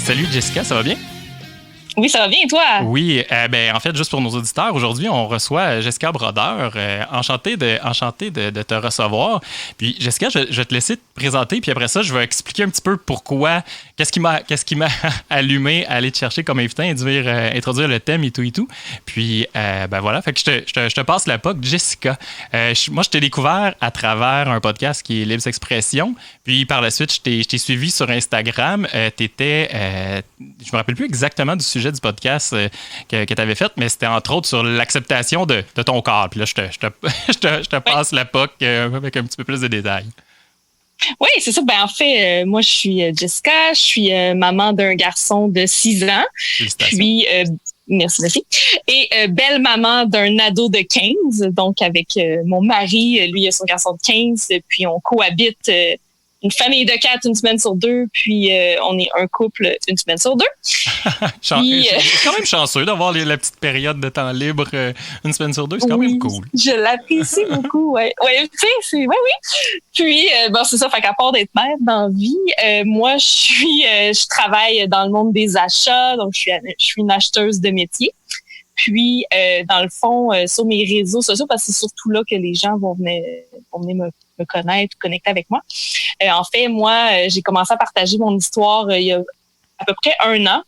Salut Jessica, ça va bien? Oui, ça va bien, et toi? Oui, en fait, juste pour nos auditeurs, aujourd'hui, on reçoit Jessica Brodeur. Enchanté de te recevoir. Puis, Jessica, je vais te laisser te présenter, puis après ça, je vais expliquer un petit peu pourquoi, qu'est-ce qui m'a allumé à aller te chercher comme invité, introduire le thème et tout. Puis, voilà, fait que je te passe la POC, Jessica. Moi, je t'ai découvert à travers un podcast qui est Libres Expression. Puis, par la suite, je t'ai suivi sur Instagram. Je me rappelle plus exactement du sujet du podcast que tu avais fait, mais c'était entre autres sur l'acceptation de ton corps. Puis là, je te passe la POC avec un petit peu plus de détails. Oui, c'est ça. En fait, moi, je suis Jessica. Je suis maman d'un garçon de 6 ans. Félicitations. Puis, merci. Et belle maman d'un ado de 15. Donc, avec mon mari, lui, il a son garçon de 15. Puis, on cohabite une famille de 4 une semaine sur 2, puis on est un couple une semaine sur 2. Puis, c'est quand même chanceux d'avoir la petite période de temps libre une semaine sur 2, c'est quand même cool. Je l'apprécie beaucoup, ouais. Ouais, tu sais, oui. Puis, c'est ça, fait qu'à part d'être mère dans la vie, moi, je travaille dans le monde des achats, donc je suis une acheteuse de métier. Puis, dans le fond, sur mes réseaux sociaux, parce que c'est surtout là que les gens vont venir me connaître, connecter avec moi. En fait, moi, j'ai commencé à partager mon histoire il y a à peu près 1 an.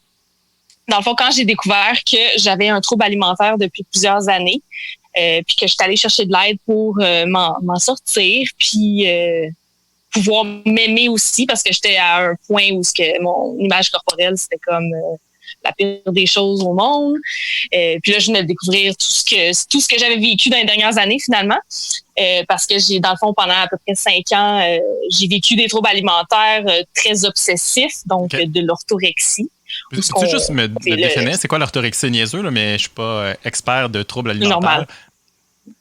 Dans le fond, quand j'ai découvert que j'avais un trouble alimentaire depuis plusieurs années, puis que j'étais allée chercher de l'aide pour m'en sortir, puis pouvoir m'aimer aussi, parce que j'étais à un point où mon image corporelle, c'était comme la pire des choses au monde. Puis là, je venais de découvrir tout ce que j'avais vécu dans les dernières années, finalement. Parce que dans le fond, pendant à peu près 5 ans, j'ai vécu des troubles alimentaires très obsessifs, donc de l'orthorexie. Peux-tu juste me définir, c'est quoi l'orthorexie niaiseux, là, mais je suis pas expert de troubles alimentaires. Normal.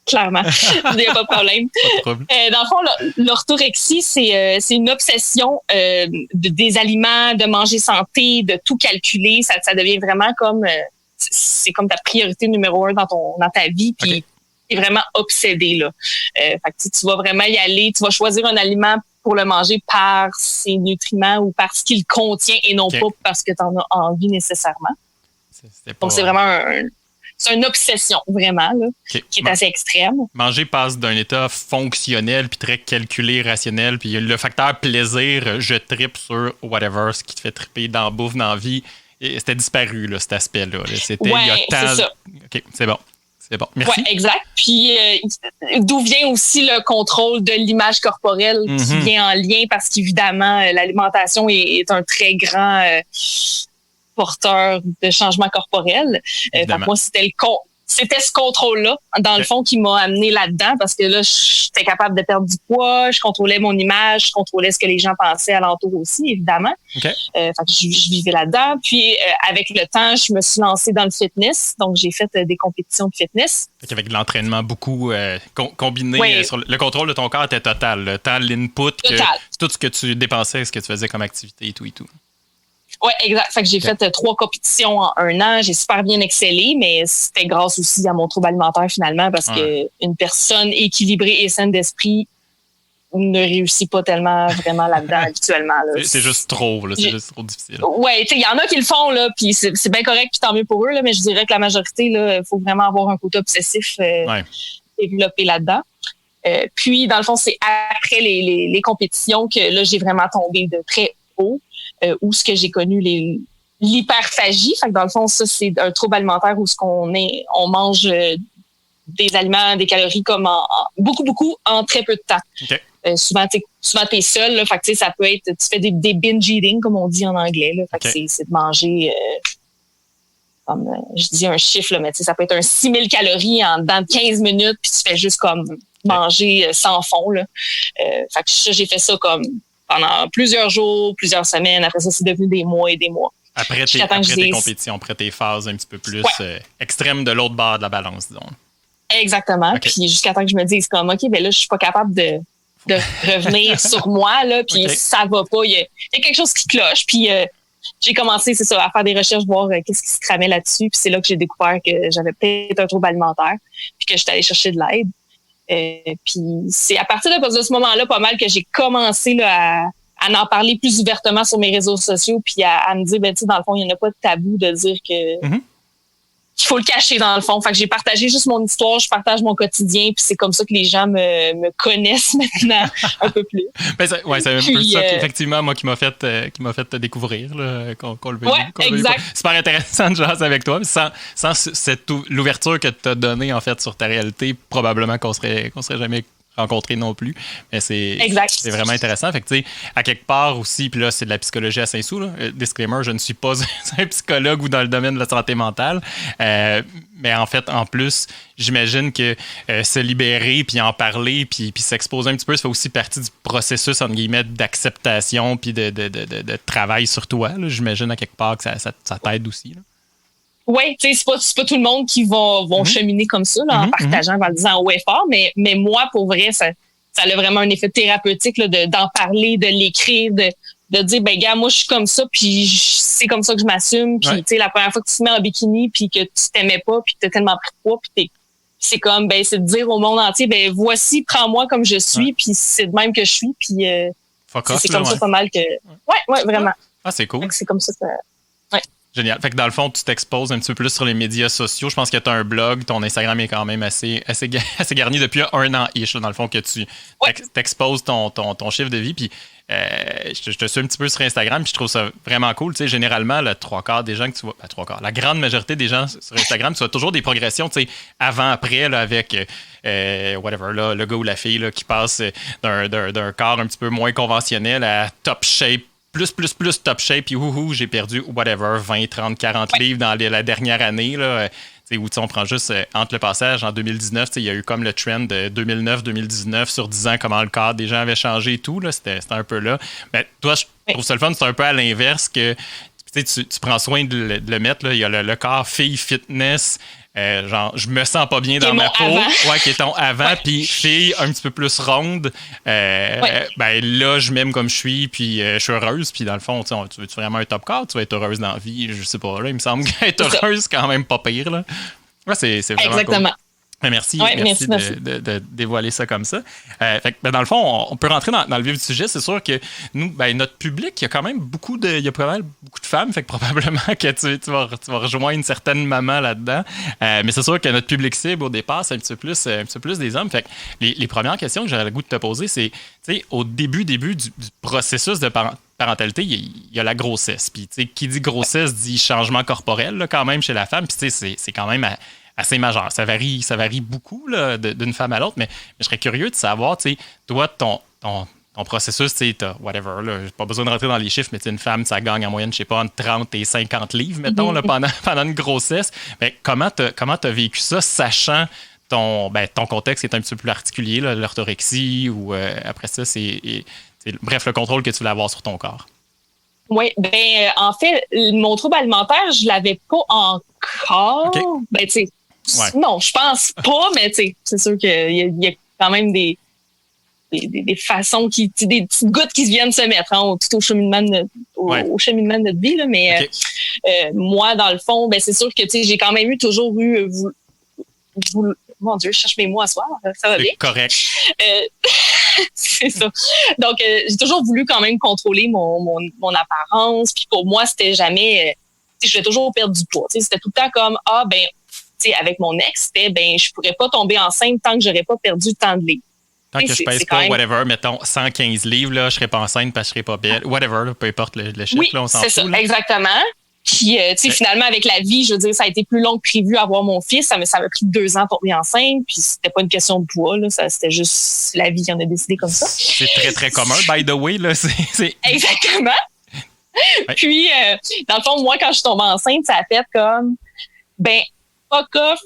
Clairement, il n'y a pas de problème. Pas de problème. Dans le fond, l'orthorexie, c'est une obsession des aliments, de manger santé, de tout calculer. Ça devient vraiment comme c'est comme ta priorité numéro 1 dans ta vie, puis t'es vraiment obsédé là. Fait que tu vas vraiment y aller, tu vas choisir un aliment pour le manger par ses nutriments ou par ce qu'il contient et non pas parce que tu en as envie nécessairement. Donc c'est vraiment c'est une obsession, vraiment, là, qui est assez extrême. Manger passe d'un état fonctionnel puis très calculé, rationnel, puis le facteur plaisir, je trippe sur whatever, ce qui te fait tripper dans la bouffe, dans la vie, et c'était disparu, là, cet aspect-là. C'était il y a tant... c'est ça. OK, c'est bon. C'est bon. Merci. Oui, exact. Puis, d'où vient aussi le contrôle de l'image corporelle qui vient en lien parce qu'évidemment, l'alimentation est un très grand... porteur de changement corporel. Moi, c'était ce contrôle-là, dans le fond, qui m'a amené là-dedans parce que là, j'étais capable de perdre du poids, je contrôlais mon image, je contrôlais ce que les gens pensaient alentour aussi, évidemment. Fait que je vivais là-dedans. Puis, avec le temps, je me suis lancée dans le fitness. Donc, j'ai fait des compétitions de fitness. Avec l'entraînement beaucoup combiné sur le contrôle de ton corps était total. Tant l'input que tout ce que tu dépensais, ce que tu faisais comme activité et tout. Oui, exact. Fait que j'ai fait 3 compétitions en 1 an. J'ai super bien excellé, mais c'était grâce aussi à mon trouble alimentaire finalement parce que une personne équilibrée et saine d'esprit ne réussit pas tellement vraiment là-dedans habituellement. Là. C'est juste trop, là. C'est juste trop difficile. Oui, il y en a qui le font, là, puis c'est bien correct, puis tant mieux pour eux, là, mais je dirais que la majorité, il faut vraiment avoir un côté obsessif développé là-dedans. Puis, dans le fond, c'est après les compétitions que là, j'ai vraiment tombé de très haut. Où ce que j'ai connu l'hyperphagie. Fait que dans le fond, ça, c'est un trouble alimentaire où on mange des aliments, des calories comme beaucoup en très peu de temps. Souvent, t'es seul, là, fait que ça peut être, tu fais des binge eating, comme on dit en anglais, là. Fait que c'est de manger, comme, je dis un chiffre, là, mais ça peut être un 6000 calories en dedans de 15 minutes, puis tu fais juste comme manger sans fond, là. Fait que ça, j'ai fait ça comme pendant plusieurs jours, plusieurs semaines. Après ça, c'est devenu des mois et des mois. Après tes compétitions, après tes phases un petit peu plus extrêmes de l'autre bord de la balance, disons. Exactement. Puis jusqu'à temps que je me dise comme, OK, là, je suis pas capable de revenir sur moi, là, puis ça va pas. Il y a quelque chose qui cloche. Puis j'ai commencé, c'est ça, à faire des recherches, voir qu'est-ce qui se tramait là-dessus. Puis c'est là que j'ai découvert que j'avais peut-être un trouble alimentaire, puis que j'étais allée chercher de l'aide. Puis c'est à partir de ce moment-là pas mal que j'ai commencé là, en parler plus ouvertement sur mes réseaux sociaux, puis à me dire, ben, tu sais, dans le fond, il n'y en a pas de tabou de dire que qu'il faut le cacher dans le fond. Fait que j'ai partagé juste mon histoire, je partage mon quotidien, puis c'est comme ça que les gens me connaissent maintenant un peu plus. Ben, c'est un peu ça, effectivement, moi, qui m'a fait te découvrir, là, qu'on le veuille. Exact. Super intéressant de jaser avec toi. Sans l'ouverture que tu as donnée, en fait, sur ta réalité, probablement qu'on serait jamais rencontré non plus. Mais c'est vraiment intéressant. Fait que, tu sais, à quelque part aussi, puis là, c'est de la psychologie à Saint-Sou, là. Disclaimer, je ne suis pas un psychologue ou dans le domaine de la santé mentale. Mais en fait, en plus, j'imagine que se libérer, puis en parler, puis s'exposer un petit peu, ça fait aussi partie du processus, entre guillemets, d'acceptation, puis de travail sur toi, là. J'imagine à quelque part que ça t'aide aussi, là. Oui, tu sais, c'est pas tout le monde qui vont cheminer comme ça, là, en partageant, en le disant ouais fort, mais moi, pour vrai, ça a vraiment un effet thérapeutique, là, d'en parler, de l'écrire, de dire, ben, gars, moi, je suis comme ça, puis c'est comme ça que je m'assume, puis, tu sais, la première fois que tu te mets en bikini, puis que tu t'aimais pas, puis que t'as tellement pris de poids, puis c'est comme, ben, c'est de dire au monde entier, ben, voici, prends-moi comme je suis, puis c'est de même que je suis, puis c'est comme ça pas mal que... Ouais, vraiment. Ah, c'est cool. C'est comme ça que... Ouais. Génial. Fait que dans le fond, tu t'exposes un petit peu plus sur les médias sociaux. Je pense que tu as un blog. Ton Instagram est quand même assez garni depuis 1 an-ish, là, dans le fond, que tu t'exposes ton chiffre de vie. Puis je te suis un petit peu sur Instagram, puis je trouve ça vraiment cool. Tu sais, généralement, le 3/4 des gens que tu vois... Ben, 3/4. La grande majorité des gens sur Instagram, tu vois toujours des progressions, tu sais, avant-après, là, avec... whatever, là, le gars ou la fille là, qui passe d'un corps un petit peu moins conventionnel à top shape, plus top shape, puis j'ai perdu whatever, 20, 30, 40 livres dans la dernière année, là. Où on prend juste entre le passage en 2019, il y a eu comme le trend de 2009-2019 sur 10 ans, comment le corps des gens avait changé et tout, là, c'était un peu là. Mais toi, je trouve ça le fun, c'est un peu à l'inverse que tu prends soin de le mettre, là, il y a le corps fille fitness, genre, je me sens pas bien dans ma peau. Ouais, qui est ton avant, puis fille un petit peu plus ronde. Ben là, je m'aime comme je suis, puis je suis heureuse. Puis dans le fond, tu veux-tu vraiment un top corps? Tu vas être heureuse dans la vie? Je sais pas, là, il me semble qu'être heureuse, c'est quand même pas pire, là. Ouais, c'est vraiment exactement. Cool. Merci de dévoiler ça comme ça. Fait que, dans le fond, on peut rentrer dans le vif du sujet. C'est sûr que nous, notre public, il y a quand même beaucoup de femmes. Fait que probablement que tu vas rejoindre une certaine maman là-dedans. Mais c'est sûr que notre public cible, au départ, c'est un petit peu plus des hommes. Fait que les premières questions que j'aurais le goût de te poser, c'est, tu sais, au début du processus de parentalité, il y a la grossesse. Puis, tu sais, qui dit grossesse dit changement corporel, là, quand même, chez la femme. Puis, tu sais, c'est quand même assez majeur. Ça varie beaucoup là, d'une femme à l'autre, mais je serais curieux de savoir, tu sais, toi, ton processus, tu sais, t'as whatever, là, j'ai pas besoin de rentrer dans les chiffres, mais une femme, ça gagne en moyenne, je sais pas, entre 30 et 50 livres, mettons, là, pendant une grossesse. Mais comment t'as vécu ça, sachant ton contexte qui est un petit peu plus particulier, là, l'orthorexie, ou après ça, bref, le contrôle que tu voulais avoir sur ton corps? Oui, en fait, mon trouble alimentaire, je l'avais pas encore. Okay. Ben, tu sais, non, je pense pas, mais tu sais, c'est sûr qu'il y a quand même des façons des petites gouttes qui viennent se mettre tout au cheminement de notre vie, là, mais moi, dans le fond, ben, c'est sûr que, tu sais, j'ai quand même toujours eu, mon Dieu, je cherche mes mots à soir, ça va bien. C'est correct. C'est ça. Donc, j'ai toujours voulu quand même contrôler mon apparence. Puis pour moi, c'était jamais... je vais toujours perdre du poids. C'était tout le temps comme, avec mon ex, c'était, je pourrais pas tomber enceinte tant que j'aurais pas perdu tant de livres. Tant que je pèse pas, whatever, mettons 115 livres, là, je serais pas enceinte parce que je serais pas belle. Whatever, là, peu importe le chiffre, là, on s'en fout. C'est ça, là. exactement. Puis, finalement, avec la vie, je veux dire, ça a été plus long que prévu avoir mon fils. Ça m'a pris 2 ans pour tomber enceinte. Puis, c'était pas une question de poids, là. C'était juste la vie qui en a décidé comme ça. C'est très, très commun, by the way, là. C'est... Exactement. Ouais. Puis, dans le fond, moi, quand je suis tombée enceinte, ça a fait comme, fuck off,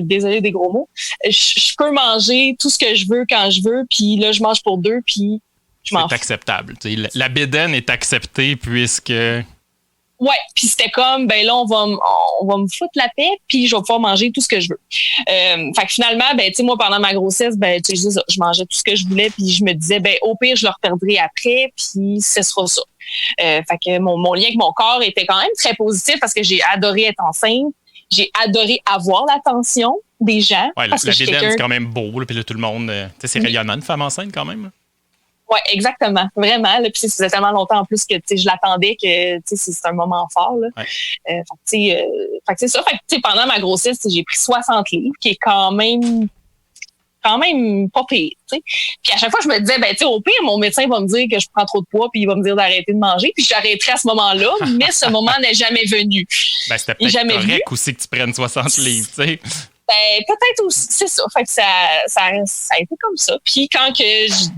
désolé des gros mots, je peux manger tout ce que je veux quand je veux. Puis là, je mange pour 2, puis je mange. C'est acceptable. La bédaine est acceptée puisque... Ouais, puis c'était comme, là, on va me foutre la paix, puis je vais pouvoir manger tout ce que je veux. Fait que finalement, tu sais, moi, pendant ma grossesse, je mangeais tout ce que je voulais, puis je me disais, au pire, je le reperdrai après, puis ce sera ça. Fait que mon lien avec mon corps était quand même très positif parce que j'ai adoré être enceinte, j'ai adoré avoir l'attention des gens. Ouais, parce la que bédaine, c'est quand même beau, puis là, tout le monde, tu sais, c'est rayonnant, une femme enceinte quand même. Ouais, exactement. Vraiment. Là, puis ça faisait tellement longtemps en plus que je l'attendais que c'est un moment fort. Là. Ouais. Fait que c'est ça. Fait que pendant ma grossesse, j'ai pris 60 livres, qui est quand même pas pire. T'sais. Puis à chaque fois, je me disais, au pire, mon médecin va me dire que je prends trop de poids, puis il va me dire d'arrêter de manger, puis j'arrêterai à ce moment-là, mais ce moment n'est jamais venu. C'était peut-être correct aussi que tu prennes 60 livres, tu sais. Peut-être aussi, c'est ça. Fait que ça a été comme ça. Puis quand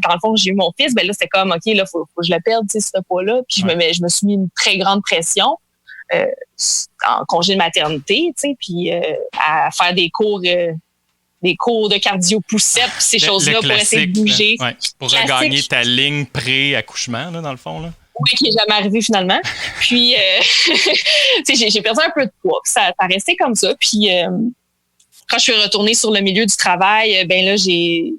dans le fond, j'ai eu mon fils, là, c'était comme, OK, là, faut que je le perde, ce poids-là. Puis je me suis mis une très grande pression en congé de maternité, puis à faire des cours de cardio poussette, ces choses-là pour essayer de bouger. Ouais, pour regagner ta ligne pré-accouchement, là, dans le fond, là. Oui, qui n'est jamais arrivé finalement. Puis, j'ai perdu un peu de poids. Puis ça a resté comme ça. Puis, quand je suis retournée sur le milieu du travail, là, j'ai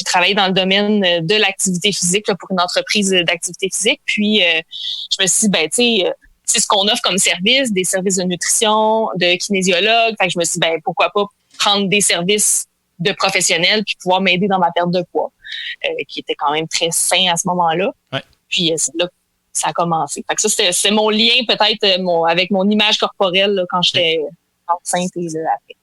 travaillé dans le domaine de l'activité physique là, pour une entreprise d'activité physique. Puis, je me suis dit, c'est ce qu'on offre comme service, des services de nutrition, de kinésiologue. Fait que je me suis dit, pourquoi pas prendre des services de professionnels puis pouvoir m'aider dans ma perte de poids, qui était quand même très sain à ce moment-là. Ouais. Puis, c'est là que ça a commencé. Fait que ça, c'est mon lien peut-être avec mon image corporelle là, quand j'étais enceinte et là, après.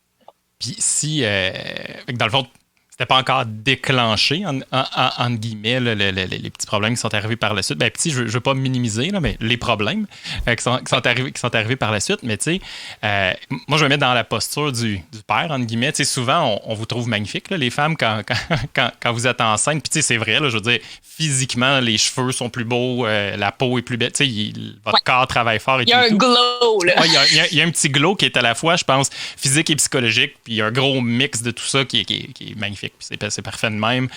Puis si, dans le fond, c'était pas encore déclenché, entre guillemets, les petits problèmes qui sont arrivés par la suite. Je veux pas minimiser, là, mais les problèmes qui sont arrivés par la suite. Mais tu sais, moi, je me mets dans la posture du père, entre guillemets. Tu sais, souvent, on vous trouve magnifique, là, les femmes, quand vous êtes enceinte. Puis tu sais, c'est vrai, là, je veux dire, physiquement, les cheveux sont plus beaux, la peau est plus belle. Tu sais, votre corps travaille fort. Il y a un glow, là. Ouais, il y a un petit glow qui est à la fois, je pense, physique et psychologique. Puis il y a un gros mix de tout ça qui est magnifique. Puis c'est parfait de même,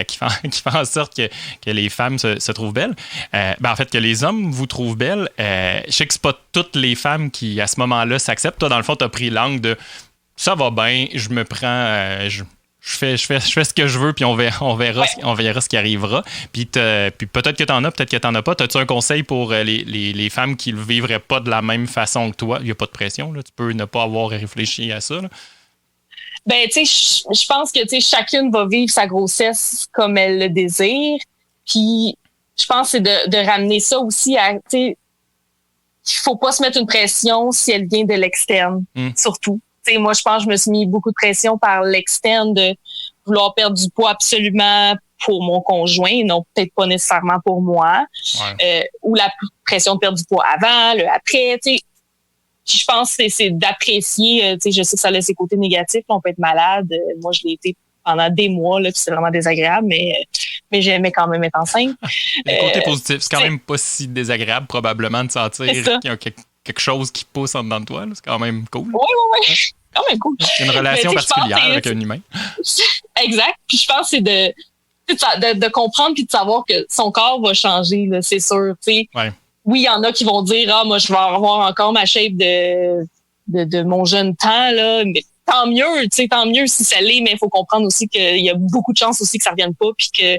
qui fait en sorte que les femmes se trouvent belles. En fait, que les hommes vous trouvent belles. Je sais que c'est pas toutes les femmes qui, à ce moment-là, s'acceptent. Toi, dans le fond, tu as pris l'angle de ça va bien, je me prends, je fais ce que je veux, puis on verra ce qui arrivera. Puis peut-être que t'en as, peut-être que t'en as pas. T'as-tu un conseil pour les femmes qui ne le vivraient pas de la même façon que toi? Il n'y a pas de pression, là. Tu peux ne pas avoir réfléchi à ça, là. Tu sais, je pense que, tu sais, chacune va vivre sa grossesse comme elle le désire. Puis, je pense que c'est de ramener ça aussi à, tu sais, il faut pas se mettre une pression si elle vient de l'externe, surtout. Tu sais, moi, je pense que je me suis mis beaucoup de pression par l'externe de vouloir perdre du poids absolument pour mon conjoint, non peut-être pas nécessairement pour moi. Ouais. Ou la pression de perdre du poids avant, le après, tu sais. Puis je pense que c'est d'apprécier, tu sais, je sais que ça a ses côtés négatifs, on peut être malade. Moi, je l'ai été pendant des mois, là, puis c'est vraiment désagréable, mais j'aimais quand même être enceinte. Les côtés positifs, c'est quand même pas si désagréable, probablement, de sentir qu'il y a quelque chose qui pousse en dedans de toi. Là. C'est quand même cool. Oui. Quand même cool. C'est une relation particulière avec un humain. Exact. Puis je pense que c'est de comprendre puis de savoir que son corps va changer, là, c'est sûr, tu sais. Ouais. Oui, il y en a qui vont dire, moi, je vais avoir encore ma shape de mon jeune temps, là, mais tant mieux, tu sais, tant mieux si ça l'est, mais il faut comprendre aussi qu'il y a beaucoup de chances aussi que ça revienne pas, puis que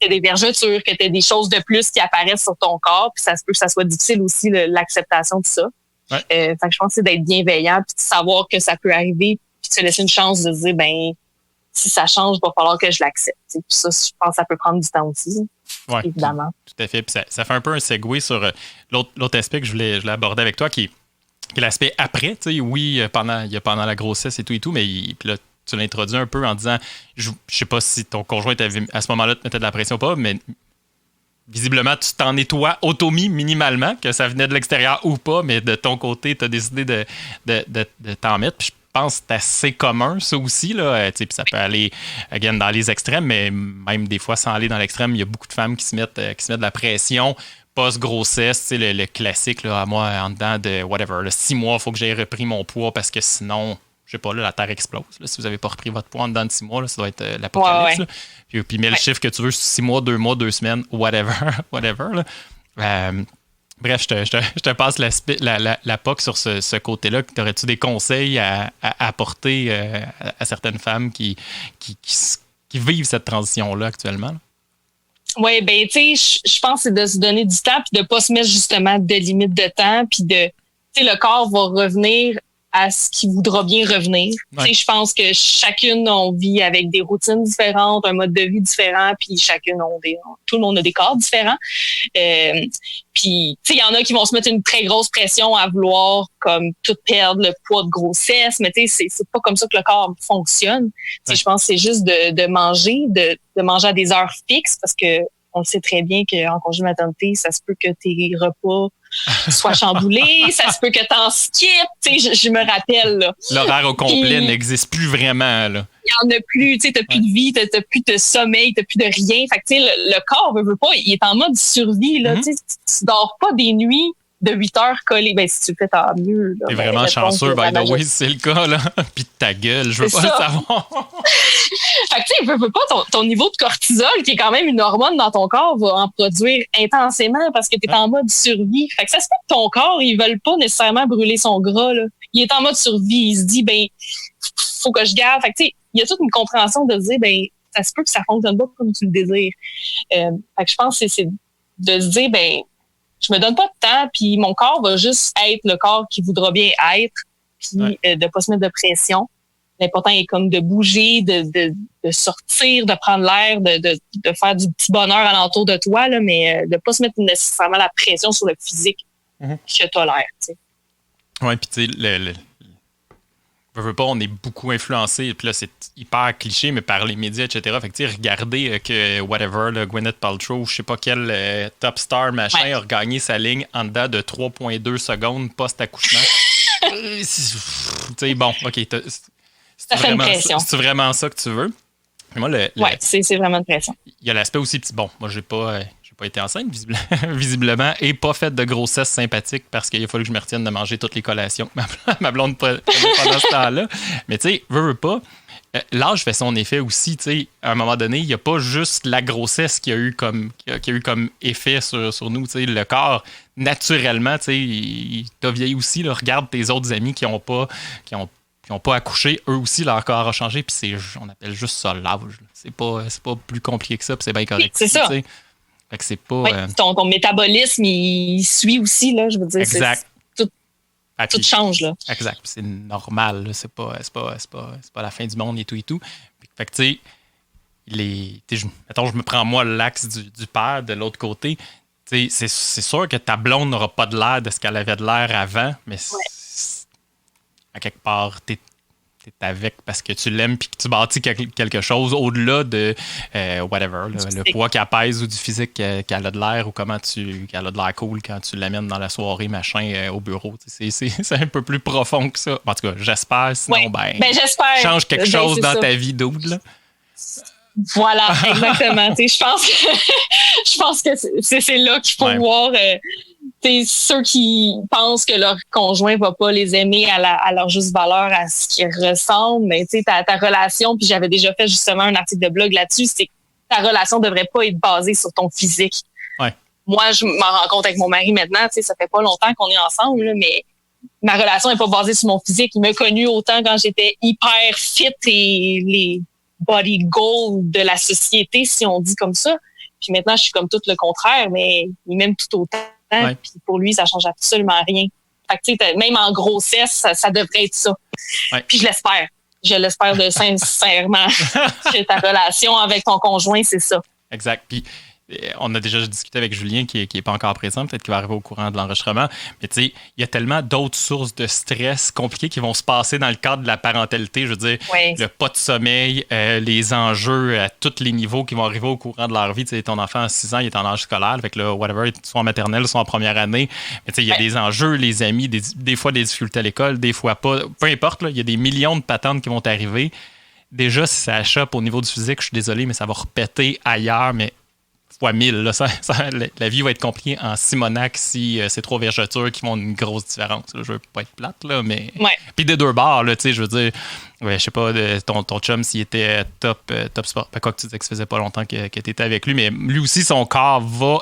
t'as des vergetures, que t'as des choses de plus qui apparaissent sur ton corps, puis ça se peut que ça soit difficile aussi, l'acceptation de ça. Ouais. Fait que je pense que c'est d'être bienveillant, puis de savoir que ça peut arriver, puis de se laisser une chance de se dire, si ça change, il va falloir que je l'accepte. Puis ça, je pense que ça peut prendre du temps aussi. Ouais, évidemment. Tout à fait. Puis ça fait un peu un segue sur l'autre aspect que je voulais aborder avec toi, qui est l'aspect après. Tu sais, oui, pendant la grossesse et tout, mais puis là, tu l'as introduit un peu en disant, je sais pas si ton conjoint à ce moment-là te mettait de la pression ou pas, mais visiblement, tu t'en es toi auto-mis minimalement, que ça venait de l'extérieur ou pas, mais de ton côté, tu as décidé de t'en mettre. Puis je pense que c'est assez commun, ça aussi. Là. Puis ça peut aller again, dans les extrêmes, mais même des fois, sans aller dans l'extrême, il y a beaucoup de femmes qui se mettent de la pression post-grossesse, le classique, là, à moi, en dedans de whatever, 6 mois, il faut que j'aie repris mon poids parce que sinon, je sais pas, là, la Terre explose. Là, si vous n'avez pas repris votre poids en dedans de 6 mois, là, ça doit être l'apocalypse. Ouais. Puis mets le chiffre que tu veux, 6 mois, 2 mois, 2 semaines, whatever. Là. Bref, je te passe la POC sur ce côté-là. Aurais-tu des conseils à apporter à certaines femmes qui vivent cette transition-là actuellement? Là? Oui, tu sais, je pense que c'est de se donner du temps puis de pas se mettre justement de limites de temps puis tu sais, le corps va revenir à ce qui voudra bien revenir. Ouais. Je pense que chacune, on vit avec des routines différentes, un mode de vie différent, puis tout le monde a des corps différents. Puis, il y en a qui vont se mettre une très grosse pression à vouloir comme tout perdre le poids de grossesse, mais c'est pas comme ça que le corps fonctionne. Ouais. Je pense que c'est juste de manger, de manger à des heures fixes, parce que on le sait très bien qu'en congé maternité, ça se peut que tes repas soient chamboulés, ça se peut que t'en skippes. Je me rappelle. Là. L'horaire au complet n'existe plus vraiment. Là. Il n'y en a plus. Tu n'as plus de vie, tu n'as plus de sommeil, tu n'as plus de rien. Fait que, le corps veut pas, il est en mode survie. Là, Tu dors pas des nuits de 8 heures collées. Ben, si tu le fais, tant mieux. T'es vraiment chanceux, by the way, c'est le cas. Là. Puis ta gueule, je veux pas le savoir. Fait que tu sais, veux pas ton niveau de cortisol, qui est quand même une hormone dans ton corps, va en produire intensément parce que tu es en mode survie. Fait que ça se fait que ton corps, il veut pas nécessairement brûler son gras. Là. Il est en mode survie. Il se dit, ben, faut que je garde. Fait que tu sais, il y a toute une compréhension de se dire, ben, ça se peut que ça fonctionne pas comme tu le désires. Fait que je pense que c'est de se dire, ben, je me donne pas de temps, puis mon corps va juste être le corps qui voudra bien être, puis de pas se mettre de pression. L'important est comme de bouger, de sortir, de prendre l'air, de faire du petit bonheur alentour de toi, là, mais de pas se mettre nécessairement la pression sur le physique que t'as l'air. Oui, puis tu sais, veux pas, on est beaucoup influencé, puis là, c'est hyper cliché, mais par les médias, etc. Fait que, tu sais, regardez que, whatever, là, Gwyneth Paltrow, je sais pas quel top star machin, a regagné sa ligne en dedans de 3,2 secondes post-accouchement. Tu sais, bon, OK, c'est vraiment ça que tu veux? Moi, c'est vraiment une pression. Il y a l'aspect aussi, bon, moi, j'ai pas été enceinte, visiblement, et pas fait de grossesse sympathique parce qu'il a fallu que je me retienne de manger toutes les collations. Ma blonde pendant ce temps-là. Mais tu sais, veux pas, l'âge fait son effet aussi. Tu sais, à un moment donné, il n'y a pas juste la grossesse qui a eu comme effet sur nous. Tu sais, le corps, naturellement, tu sais, t'as vieilli aussi. Là, regarde tes autres amis qui n'ont pas accouché, eux aussi, leur corps a changé, puis on appelle juste ça l'âge. C'est pas plus compliqué que ça, puis c'est bien correct. C'est ça. Fait que c'est pas... ton métabolisme, il suit aussi, là, je veux dire. Exact. Tout change, là. Exact. C'est normal, là. C'est pas la fin du monde et tout et tout. Fait que, tu sais, mettons, je me prends, moi, l'axe du père de l'autre côté. Tu sais, c'est sûr que ta blonde n'aura pas de l'air de ce qu'elle avait de l'air avant, mais à quelque part, t'es avec parce que tu l'aimes puis que tu bâtis quelque chose au-delà de whatever, le poids qu'elle pèse ou du physique qu'elle a de l'air ou qu'elle a de l'air cool quand tu l'amènes dans la soirée, machin, au bureau. C'est un peu plus profond que ça. En tout cas, j'espère. Sinon, j'espère. Change quelque chose dans ta vie, dude, là. Voilà, exactement. Je pense que c'est là qu'il faut voir ceux qui pensent que leur conjoint va pas les aimer à leur juste valeur, à ce qu'ils ressemblent. Mais ta relation, puis j'avais déjà fait justement un article de blog là-dessus, c'est que ta relation devrait pas être basée sur ton physique. Ouais. Moi, je m'en rends compte avec mon mari maintenant. Ça fait pas longtemps qu'on est ensemble, là, mais ma relation est pas basée sur mon physique. Il m'a connu autant quand j'étais hyper fit et les body goals de la société, si on dit comme ça. Puis maintenant, je suis comme tout le contraire, mais il m'aime tout autant. Ouais. Puis pour lui, ça change absolument rien. Fait que, tu sais, même en grossesse, ça devrait être ça. Ouais. Puis je l'espère. Je l'espère de sincèrement que ta relation avec ton conjoint, c'est ça. Exact. Puis on a déjà discuté avec Julien qui est pas encore présent, peut-être qu'il va arriver au courant de l'enregistrement, mais tu sais, il y a tellement d'autres sources de stress compliquées qui vont se passer dans le cadre de la parentalité, je veux dire, le pas de sommeil, les enjeux à tous les niveaux qui vont arriver au courant de leur vie. Tu sais, ton enfant à 6 ans, il est en âge scolaire, fait que là, whatever, soit en maternelle, soit en première année, mais tu sais, il y a des enjeux, les amis, des fois des difficultés à l'école, des fois pas, peu importe, là, il y a des millions de patentes qui vont arriver. Déjà, si ça chope au niveau du physique, je suis désolé, mais ça va repéter ailleurs, mais fois 1000. Là, la vie va être compliquée en Simonac si c'est 3 vergetures qui font une grosse différence. Là, je veux pas être plate, là, mais... Puis des 2 bords, là, tu sais, je veux dire, je sais pas, ton chum, s'il était top sport, quoi que tu disais que ça faisait pas longtemps que tu étais avec lui, mais lui aussi, son corps va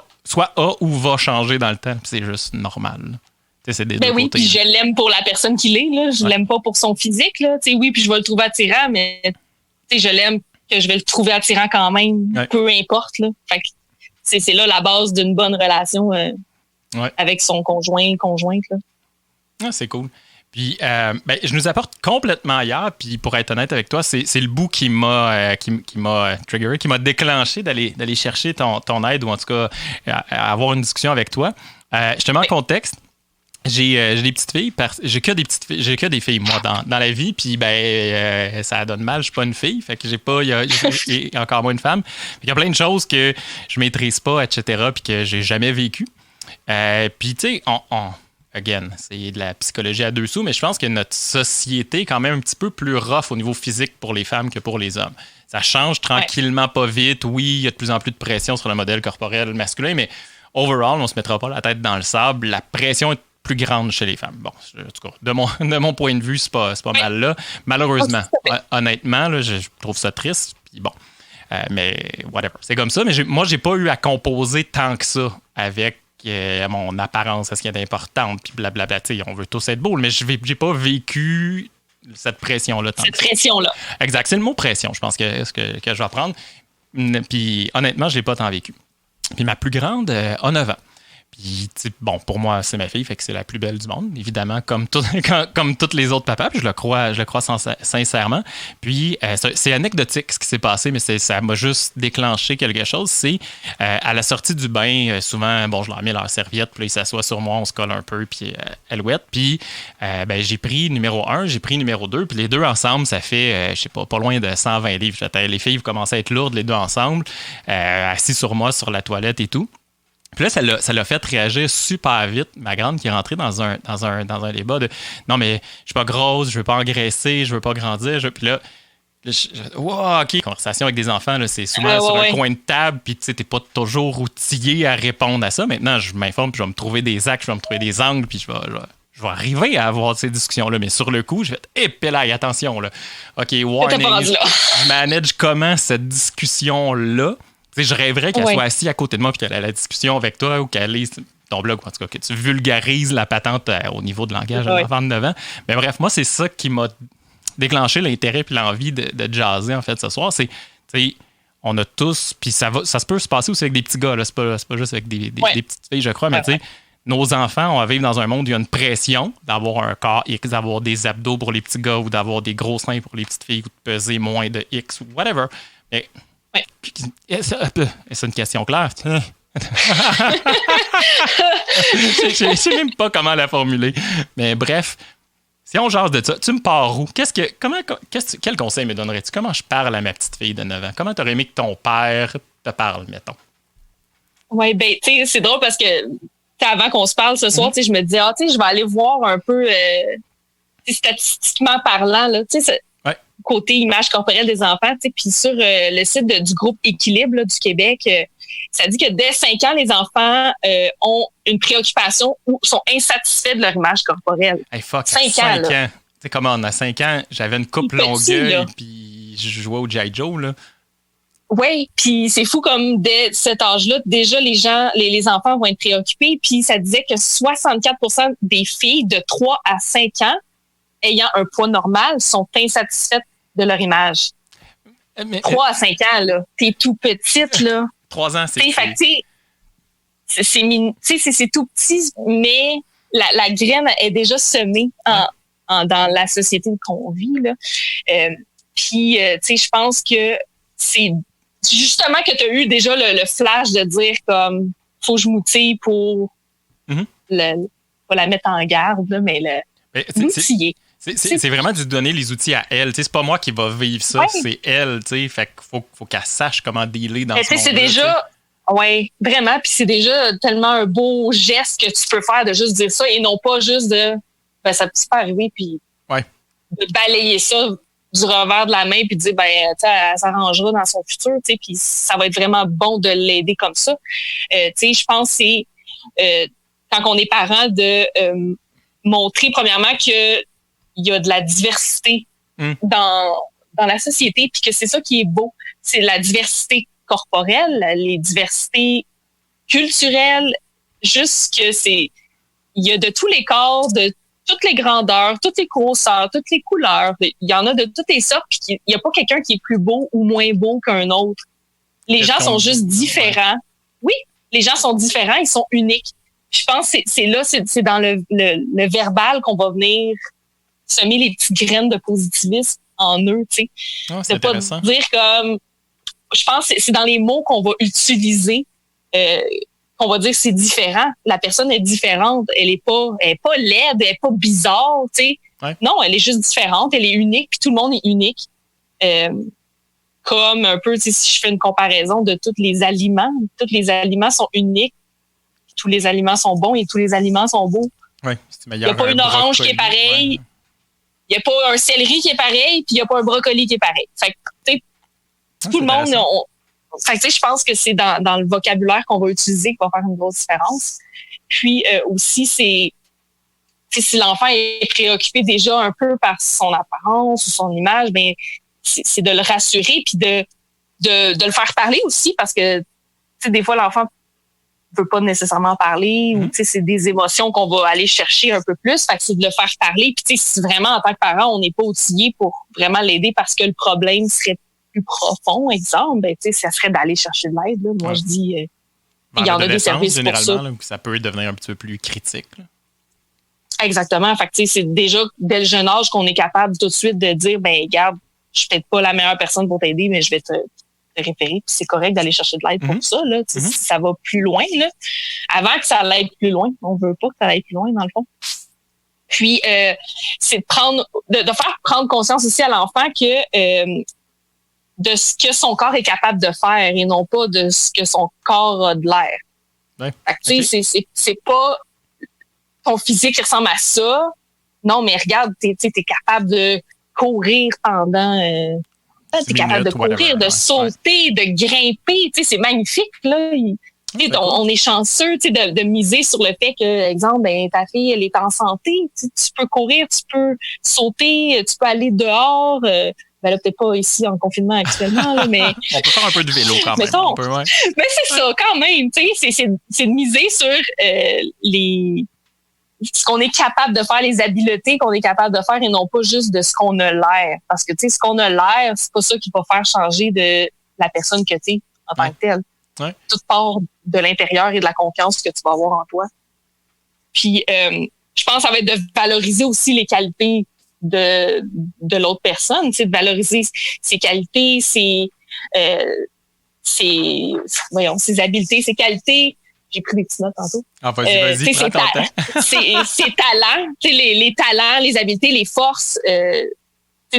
changer dans le temps, puis c'est juste normal. C'est des deux côtés, puis je l'aime pour la personne qu'il est, là. Je l'aime pas pour son physique, là. Oui, puis je vais le trouver attirant, mais je l'aime que je vais le trouver attirant quand même, peu importe, là. Fait que c'est là la base d'une bonne relation avec son conjointe, là. Ah, c'est cool. Puis, je nous apporte complètement ailleurs. Puis, pour être honnête avec toi, c'est le bout qui m'a triggeré, qui m'a déclenché d'aller chercher ton aide ou en tout cas avoir une discussion avec toi. Je te mets en contexte. J'ai des petites filles, j'ai que des filles moi dans la vie, puis ça donne mal, je suis pas une fille, fait que j'ai encore moins une femme. Il y a plein de choses que je maîtrise pas, etc., puis que j'ai jamais vécu. Puis tu sais, again, c'est de la psychologie à deux sous, mais je pense que notre société est quand même un petit peu plus rough au niveau physique pour les femmes que pour les hommes. Ça change tranquillement, pas vite. Oui, il y a de plus en plus de pression sur le modèle corporel masculin, mais overall, on se mettra pas la tête dans le sable. La pression est plus grande chez les femmes. Bon, en tout cas, de mon point de vue, c'est pas mal là. Malheureusement, honnêtement, là, je trouve ça triste. Puis bon, mais whatever. C'est comme ça, mais moi, j'ai pas eu à composer tant que ça avec mon apparence, est-ce qu'elle est importante, puis blablabla. On veut tous être beaux, mais j'ai pas vécu cette pression-là. Cette pression-là. Exact. C'est le mot pression, je pense que je vais prendre. Puis honnêtement, je l'ai pas tant vécu. Puis ma plus grande a 9 ans. Puis, bon, pour moi, c'est ma fille, fait que c'est la plus belle du monde, évidemment, comme toutes les autres papas, puis je le crois sincèrement. Puis, c'est anecdotique ce qui s'est passé, mais ça m'a juste déclenché quelque chose. C'est à la sortie du bain, souvent, bon, je leur mets leur serviette, puis là, ils s'assoient sur moi, on se colle un peu, puis elle ouette. Puis, j'ai pris numéro 1, j'ai pris numéro 2, puis les deux ensemble, ça fait, je sais pas loin de 120 livres. Les filles commençaient à être lourdes, les deux ensemble, assis sur moi, sur la toilette et tout. Puis là, ça l'a fait réagir super vite. Ma grande qui est rentrée dans un débat de non, mais je suis pas grosse, je veux pas engraisser, je veux pas grandir. Puis là, wow, OK. Conversation avec des enfants, là, c'est souvent sur un coin de table, puis tu sais, t'es pas toujours outillé à répondre à ça. Maintenant, je m'informe, puis je vais me trouver des axes, je vais me trouver des angles, puis je vais arriver à avoir ces discussions-là. Mais sur le coup, je vais être épelaille, attention, là. OK, warning. Je manage comment cette discussion-là. T'sais, je rêverais qu'elle soit assise à côté de moi et qu'elle ait la discussion avec toi ou qu'elle ait ton blog, en tout cas, que tu vulgarises la patente au niveau de langage à l'enfant de 9 ans. Mais bref, moi, c'est ça qui m'a déclenché l'intérêt et l'envie de jaser, en fait, ce soir. C'est, on a tous, puis ça se peut se passer aussi avec des petits gars, là. C'est pas juste avec des petites filles, je crois, mais tu sais, nos enfants, on va vivre dans un monde où il y a une pression d'avoir un corps X, d'avoir des abdos pour les petits gars ou d'avoir des gros seins pour les petites filles ou de peser moins de X ou whatever. Mais c'est une question claire. Je ne sais même pas comment la formuler. Mais bref, si on jase de ça, tu me pars où? Quel conseil me donnerais-tu? Comment je parle à ma petite fille de 9 ans? Comment tu aurais aimé que ton père te parle, mettons? Oui, ben, tu sais, c'est drôle parce que avant qu'on se parle ce soir, je me disais, je vais aller voir un peu statistiquement parlant, là, tu sais, côté image corporelle des enfants, puis sur le site du groupe Équilibre là, du Québec, ça dit que dès 5 ans, les enfants ont une préoccupation ou sont insatisfaits de leur image corporelle. Hey, fuck, 5 ans. Tu sais comment, à 5 ans, j'avais une coupe longueuil, puis je jouais au G.I. Joe, là. Oui, puis c'est fou comme dès cet âge-là, déjà les enfants vont être préoccupés, puis ça disait que 64% des filles de 3 à 5 ans ayant un poids normal sont insatisfaites de leur image. 3 à 5 ans, là. T'es tout petite, là. 3 ans, c'est c'est tout petit, mais la graine est déjà semée dans la société qu'on vit, là. Puis, je pense que c'est justement que tu as eu déjà le flash de dire comme faut que je m'outille pour pas la mettre en garde, là, mais l'outiller. C'est vraiment de donner les outils à elle. C'est pas moi qui va vivre ça, c'est elle. Fait qu'il faut qu'elle sache comment dealer dans ce monde-là. C'est déjà, vraiment. Puis c'est déjà tellement un beau geste que tu peux faire de juste dire ça et non pas juste de ça peut pas arriver puis de balayer ça du revers de la main puis de dire elle s'arrangera dans son futur, puis ça va être vraiment bon de l'aider comme ça. Je pense que c'est quand on est parent de montrer premièrement que il y a de la diversité dans la société, puis que c'est ça qui est beau. C'est la diversité corporelle, les diversités culturelles, juste que il y a de tous les corps, de toutes les grandeurs, toutes les grosseurs, toutes les couleurs. Il y en a de toutes les sortes, puis il n'y a pas quelqu'un qui est plus beau ou moins beau qu'un autre. Les gens sont juste différents. Oui, les gens sont différents, ils sont uniques. Puis je pense que c'est dans le verbal qu'on va venir semer les petites graines de positivisme en eux, tu sais. C'est pas intéressant. dire comme, je pense que c'est dans les mots qu'on va utiliser, qu'on va dire c'est différent. La personne est différente, elle est pas laide, elle est pas bizarre, tu sais. Ouais. Non, elle est juste différente, elle est unique, puis tout le monde est unique. Comme un peu, tu sais, si je fais une comparaison de tous les aliments sont uniques, tous les aliments sont bons et tous les aliments sont beaux. Oui, il n'y a pas une orange qui est pareille, il n'y a pas un céleri qui est pareil, puis il n'y a pas un brocoli qui est pareil. Fait que, tu sais, tout le monde, fait que, tu sais, je pense que c'est dans le vocabulaire qu'on va utiliser qui va faire une grosse différence. Puis aussi, c'est si l'enfant est préoccupé déjà un peu par son apparence ou son image, ben c'est de le rassurer puis de le faire parler aussi, parce que tu sais, des fois l'enfant veut pas nécessairement parler, ou tu sais, c'est des émotions qu'on va aller chercher un peu plus. Fait que c'est de le faire parler. Puis tu sais, si vraiment en tant que parent, on n'est pas outillé pour vraiment l'aider parce que le problème serait plus profond, exemple, ben tu sais, ça serait d'aller chercher de l'aide. Là. Moi, je dis, il y en a des services pour ça. Là, ça peut devenir un petit peu plus critique. Là. Exactement. Fait que tu sais, c'est déjà dès le jeune âge qu'on est capable tout de suite de dire, ben regarde, je suis peut-être pas la meilleure personne pour t'aider, mais je vais te référer. Puis c'est correct d'aller chercher de l'aide pour ça. Là. Si ça va plus loin, là. Avant que ça aille plus loin, on veut pas que ça aille plus loin, dans le fond. Puis c'est de faire prendre conscience aussi à l'enfant que de ce que son corps est capable de faire et non pas de ce que son corps a de l'air. Ouais. Fait que, tu sais, c'est pas ton physique qui ressemble à ça. Non, mais regarde, t'es capable de courir pendant... t'es capable de courir, de sauter, de grimper. Tu sais, c'est magnifique, là. On est chanceux, tu sais, de miser sur le fait que, exemple, ben, ta fille, elle est en santé. Tu peux courir, tu peux sauter, tu peux aller dehors. Ben là, peut-être pas ici en confinement actuellement, là, mais... On peut faire un peu de vélo quand même. Mettons, on peut, ouais. Mais c'est ça, quand même, tu sais, c'est de miser sur ce qu'on est capable de faire, les habiletés qu'on est capable de faire et non pas juste de ce qu'on a l'air. Parce que, tu sais, ce qu'on a l'air, c'est pas ça qui va faire changer de la personne que tu es en tant que telle. Ouais. Tout part de l'intérieur et de la confiance que tu vas avoir en toi. Puis, je pense que ça va être de valoriser aussi les qualités de l'autre personne, tu sais, de valoriser ses qualités, ses habiletés, ses qualités. J'ai pris des petites notes tantôt. Ah, vas-y, prends ton temps. Ses talents, les talents, les habiletés, les forces.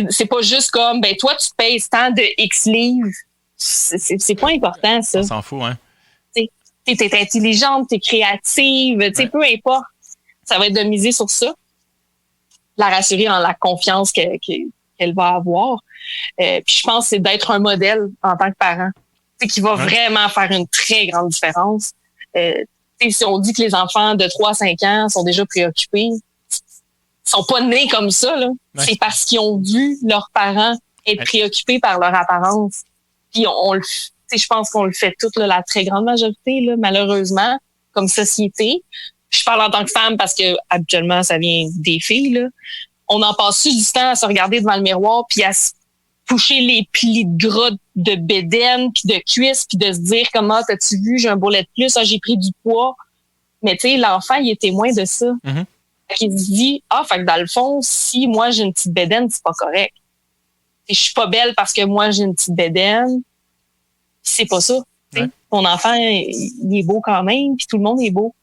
C'est pas juste comme, ben toi, tu pèses tant de X livres. C'est pas important, ça. On s'en fout, hein. T'es intelligente, t'es créative, tu sais, peu importe. Ça va être de miser sur ça. La rassurer en la confiance qu'elle va avoir. Puis je pense que c'est d'être un modèle en tant que parent. Qui va vraiment faire une très grande différence. Si on dit que les enfants de 3 à 5 ans sont déjà préoccupés, ils sont pas nés comme ça, là. Ouais. C'est parce qu'ils ont vu leurs parents être préoccupés par leur apparence. Puis je pense qu'on le fait toute, là, la très grande majorité, là, malheureusement, comme société. Je parle en tant que femme parce que habituellement, ça vient des filles, là. On en passe du temps à se regarder devant le miroir puis à se toucher les plis de gras de bédaine puis de cuisses puis de se dire comment t'as-tu vu, j'ai un bourrelet de plus, j'ai pris du poids. Mais tu sais, l'enfant, il est témoin de ça. Mm-hmm. Il se dit, fait que dans le fond, si moi j'ai une petite bédaine, c'est pas correct. Je suis pas belle parce que moi j'ai une petite bédaine. C'est pas ça. Ouais. Ton enfant, il est beau quand même, puis tout le monde est beau.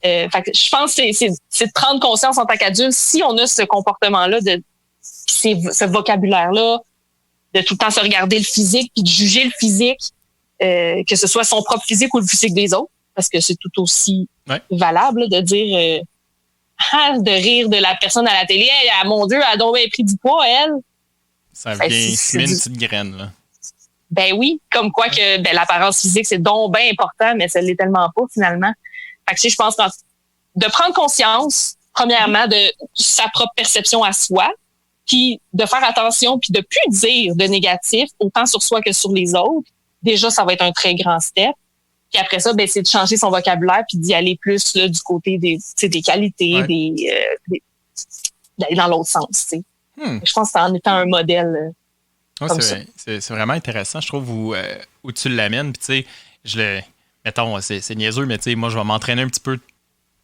Fait que je pense que c'est de prendre conscience en tant qu'adulte, si on a ce comportement-là, ce vocabulaire-là, de tout le temps se regarder le physique, puis de juger le physique, que ce soit son propre physique ou le physique des autres, parce que c'est tout aussi valable de dire de rire de la personne à la télé, mon Dieu, elle a donc bien pris du poids, elle. Ça vient semer une petite graine, là. Ben oui, comme quoi que l'apparence physique, c'est donc bien important, mais ça l'est tellement pas, finalement. Fait que je pense de prendre conscience, premièrement, de sa propre perception à soi, puis de faire attention, puis de plus dire de négatif, autant sur soi que sur les autres. Déjà, ça va être un très grand step. Puis après ça, c'est de changer son vocabulaire, puis d'y aller plus là, du côté des qualités, d'aller dans l'autre sens. Je pense que c'est en étant un modèle. C'est vraiment intéressant, je trouve, où tu l'amènes. Puis, tu sais, mettons, c'est niaiseux, mais tu sais, moi, je vais m'entraîner un petit peu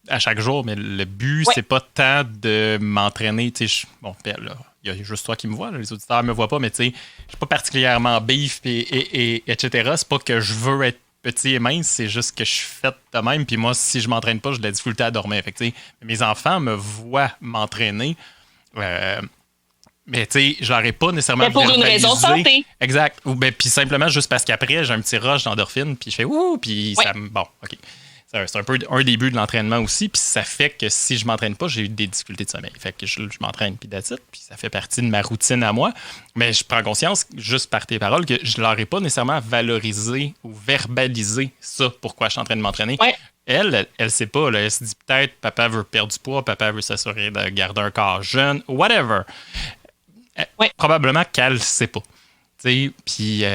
à chaque jour, mais le but, c'est pas tant de m'entraîner. Bon, là, il y a juste toi qui me vois, là, les auditeurs me voient pas, mais tu sais, je suis pas particulièrement beef et etc. C'est pas que je veux être petit et mince, c'est juste que je suis fait de même. Puis moi, si je m'entraîne pas, j'ai de la difficulté à dormir. Fait que, mes enfants me voient m'entraîner. Mais tu sais, je leur ai pas nécessairement. Mais pour une raison de santé. Exact. Ou puis simplement juste parce qu'après, j'ai un petit rush d'endorphine, puis je fais ouh, puis ça me. Bon, OK. C'est un peu un début de l'entraînement aussi, puis ça fait que si je m'entraîne pas, j'ai eu des difficultés de sommeil. Fait que je m'entraîne, puis that's it, puis ça fait partie de ma routine à moi. Mais je prends conscience, juste par tes paroles, que je leur ai pas nécessairement valorisé ou verbalisé ça, pourquoi je suis en train de m'entraîner. Ouais. Elle sait pas. Là, elle se dit peut-être, papa veut perdre du poids, papa veut s'assurer de garder un corps jeune, whatever. Probablement qu'elle sait pas. Puis,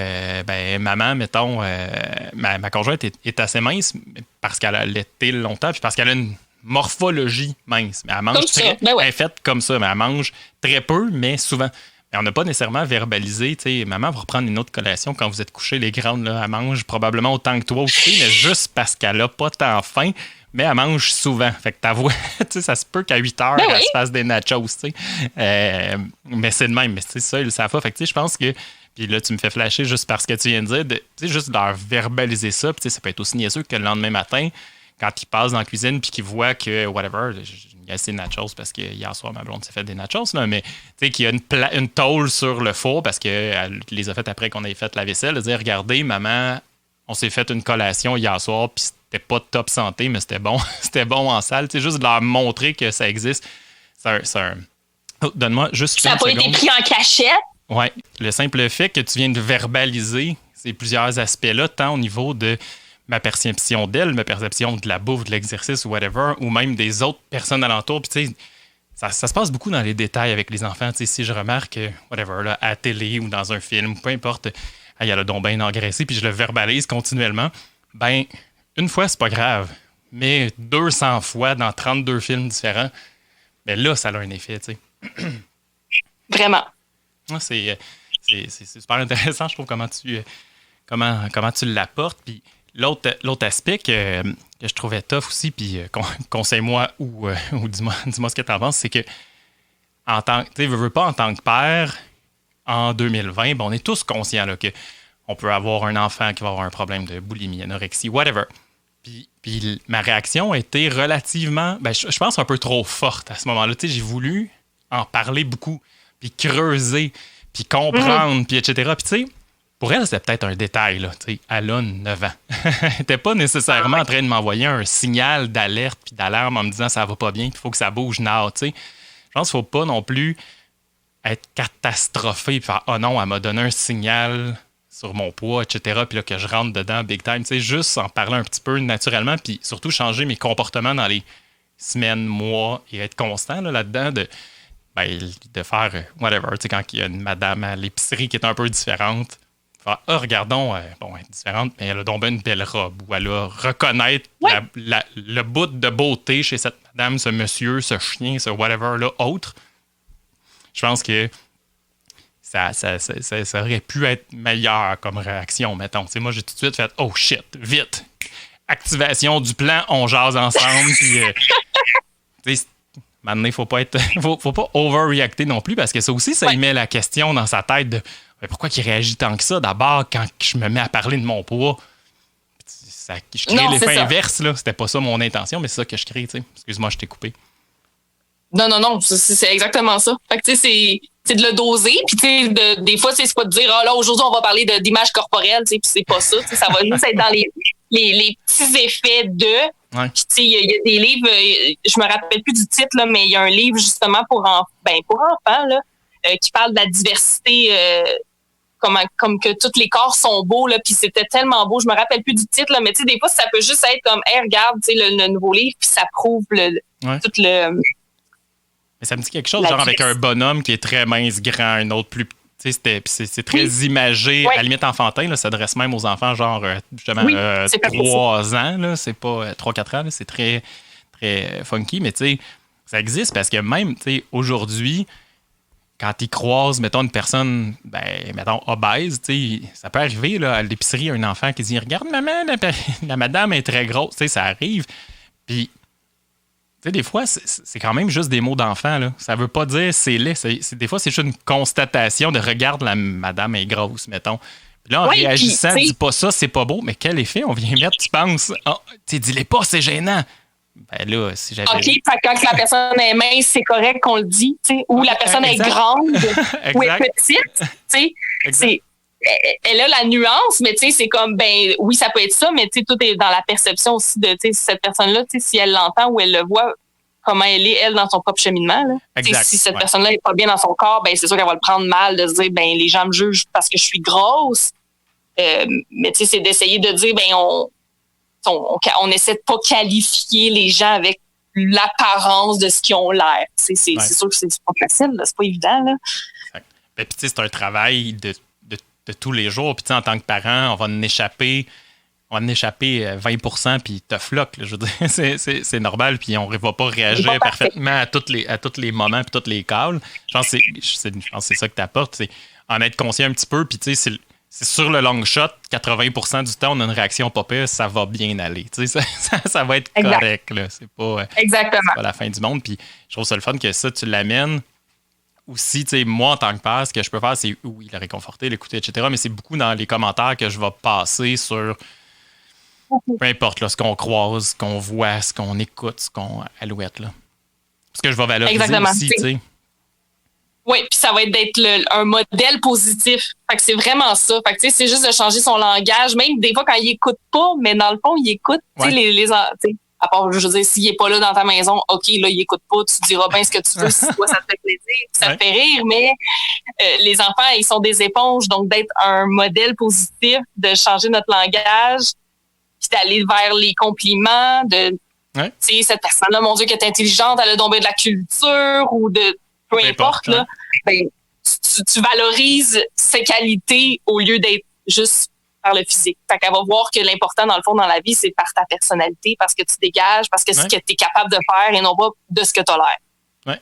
maman, mettons, ma conjointe est assez mince parce qu'elle a allaité longtemps, puis parce qu'elle a une morphologie mince. Mais elle mange elle est faite comme ça, mais elle mange très peu, mais souvent. Mais on n'a pas nécessairement verbalisé. Maman va reprendre une autre collation quand vous êtes couchés, les grandes, là, elle mange probablement autant que toi aussi, mais juste parce qu'elle n'a pas tant faim. Mais elle mange souvent. Fait que ta voix, ça se peut qu'à 8 heures, elle se fasse des nachos, mais c'est de même. Mais ça, ils le savent pas. Fait que je pense que. Puis là, tu me fais flasher juste parce que tu viens de dire, juste de leur verbaliser ça. Puis ça peut être aussi niaiseux que le lendemain matin, quand ils passent dans la cuisine puis qu'ils voient que, whatever, il y a assez de nachos parce que hier soir, ma blonde s'est fait des nachos, là, mais qu'il y a une tôle sur le four parce qu'elle les a faites après qu'on ait fait la vaisselle. De dire, regardez, maman, on s'est fait une collation hier soir, puis c'était pas de top santé, mais c'était bon. C'était bon en salle. Juste de leur montrer que ça existe. C'est un... Oh, donne-moi juste ça n'a pas été pris en cachette. Oui. Le simple fait que tu viens de verbaliser ces plusieurs aspects-là, tant au niveau de ma perception d'elle, ma perception de la bouffe, de l'exercice, whatever, ou même des autres personnes alentour. Puis, tu sais, ça se passe beaucoup dans les détails avec les enfants. Tu sais, si je remarque, whatever, là, à la télé ou dans un film, peu importe, il y a le don bien engraissé, puis je le verbalise continuellement, ben, une fois, c'est pas grave. Mais 200 fois dans 32 films différents, ben là, ça a un effet, tu sais. Vraiment. C'est super intéressant, je trouve, comment tu l'apportes. Puis l'autre aspect que je trouvais tough aussi, puis conseille-moi ou dis-moi ce que tu en penses, c'est que en tant que, veux pas en tant que père, en 2020, on est tous conscients là, qu'on peut avoir un enfant qui va avoir un problème de boulimie, anorexie, whatever. Puis ma réaction a été relativement, je pense un peu trop forte à ce moment-là. J'ai voulu en parler beaucoup, puis creuser, puis comprendre, puis etc. Puis tu sais, pour elle, c'était peut-être un détail. Là, elle a 9 ans. Elle n'était pas nécessairement en train de m'envoyer un signal d'alerte puis d'alarme en me disant ça va pas bien, il faut que ça bouge now. Je pense qu'il ne faut pas non plus être catastrophé et faire « Oh non, elle m'a donné un signal sur mon poids, etc. » Puis là, que je rentre dedans big time. Juste en parler un petit peu naturellement, puis surtout changer mes comportements dans les semaines, mois et être constant là-dedans de faire whatever. Quand il y a une madame à l'épicerie qui est un peu différente, faire regardons, elle est différente, mais elle a donc une belle robe. Ou elle a reconnaître le bout de beauté chez cette madame, ce monsieur, ce chien, ce whatever, là, autre. Je pense que ça aurait pu être meilleur comme réaction, mettons. Moi, j'ai tout de suite fait « Oh shit, vite! Activation du plan, on jase ensemble. » Puis, maintenant, il faut pas overreacter non plus, parce que ça aussi, ça y met la question dans sa tête de pourquoi il réagit tant que ça? D'abord, quand je me mets à parler de mon poids, je crée l'effet inverse. Là. C'était pas ça mon intention, mais c'est ça que je crée. T'sais. Excuse-moi, je t'ai coupé. Non, c'est exactement ça. Fait que, c'est de le doser, puis des fois, c'est pas de dire là, aujourd'hui, on va parler d'image corporelle, puis c'est pas ça. Ça va juste être dans les petits effets de... Ouais. Il y a des livres, je me rappelle plus du titre, là, mais il y a un livre justement pour enfants là, qui parle de la diversité, comme que tous les corps sont beaux, là, puis c'était tellement beau, je me rappelle plus du titre, là, mais des fois, ça peut juste être comme, hey, regarde, le nouveau livre, puis ça prouve tout le... Mais ça me dit quelque chose, genre avec un bonhomme qui est très mince, grand, un autre plus petit. C'est très imagé, à la limite enfantin, là, ça s'adresse même aux enfants, genre justement 3 ans, là, c'est pas 3-4 ans, là, c'est très, très funky, mais ça existe parce que même aujourd'hui, quand ils croisent, mettons, une personne, mettons, obèse, ça peut arriver là, à l'épicerie, un enfant qui dit « Regarde, maman, la madame est très grosse », ça arrive, puis Tu sais, des fois, c'est quand même juste des mots d'enfant, là. Ça veut pas dire c'est laid. Des fois, c'est juste une constatation de regarde, la madame est grosse, mettons. Puis là, en réagissant, dis pas ça, c'est pas beau, mais quel effet on vient mettre, tu penses? Oh, tu dis-les pas, c'est gênant. Ben là, si j'avais. OK, quand la personne est mince, c'est correct qu'on le dit, tu sais, ou la personne est grande ou est petite, tu sais. Elle a la nuance, mais tu sais, c'est comme, ben oui, ça peut être ça, mais tu sais, tout est dans la perception aussi de, tu sais, cette personne-là, tu sais, si elle l'entend ou elle le voit, comment elle est, elle, dans son propre cheminement, là. Exact, si cette personne-là n'est pas bien dans son corps, ben c'est sûr qu'elle va le prendre mal de se dire, ben les gens me jugent parce que je suis grosse. Mais tu sais, c'est d'essayer de dire, ben on essaie de pas qualifier les gens avec l'apparence de ce qu'ils ont l'air. C'est sûr que c'est pas facile, là, c'est pas évident, là. Exact. Ben, puis tu sais, c'est un travail de tous les jours. Puis, tu sais, en tant que parent, on va en échapper 20%, puis tough luck. Je veux dire, c'est normal, puis on ne va pas réagir parfaitement à tous les moments, puis tous les calls. Je pense que c'est ça que tu apportes. C'est en être conscient un petit peu, puis tu sais, c'est sur le long shot, 80% du temps, on a une réaction pas pire, ça va bien aller. Tu sais, ça va être correct. Là. C'est pas la fin du monde. Puis je trouve ça le fun que ça, tu l'amènes. Aussi, tu sais, moi, en tant que père, ce que je peux faire, c'est, oui, le réconforter, l'écouter, etc. Mais c'est beaucoup dans les commentaires que je vais passer sur peu importe là, ce qu'on croise, ce qu'on voit, ce qu'on écoute, ce qu'on alouette. Là. Parce que je vais valoriser aussi, tu sais. Oui, puis ça va être d'être un modèle positif. Fait que c'est vraiment ça. Fait que tu sais, c'est juste de changer son langage, même des fois quand il écoute pas, mais dans le fond, il écoute, tu sais, à part, je veux dire, s'il est pas là dans ta maison, OK, là, il écoute pas, tu diras bien ce que tu veux, si toi, ça te fait plaisir, ça te fait rire, mais les enfants, ils sont des éponges, donc d'être un modèle positif, de changer notre langage, puis d'aller vers les compliments, de, tu sais, cette personne-là, mon Dieu, qui est intelligente, elle a tombé de la culture, ou de, peu importe, là, ben, tu valorises ses qualités au lieu d'être juste par le physique. Fait qu'elle va voir que l'important, dans le fond, dans la vie, c'est par ta personnalité, parce que tu dégages, parce que c'est ce que tu es capable de faire et non pas de ce que tu as l'air. Oui.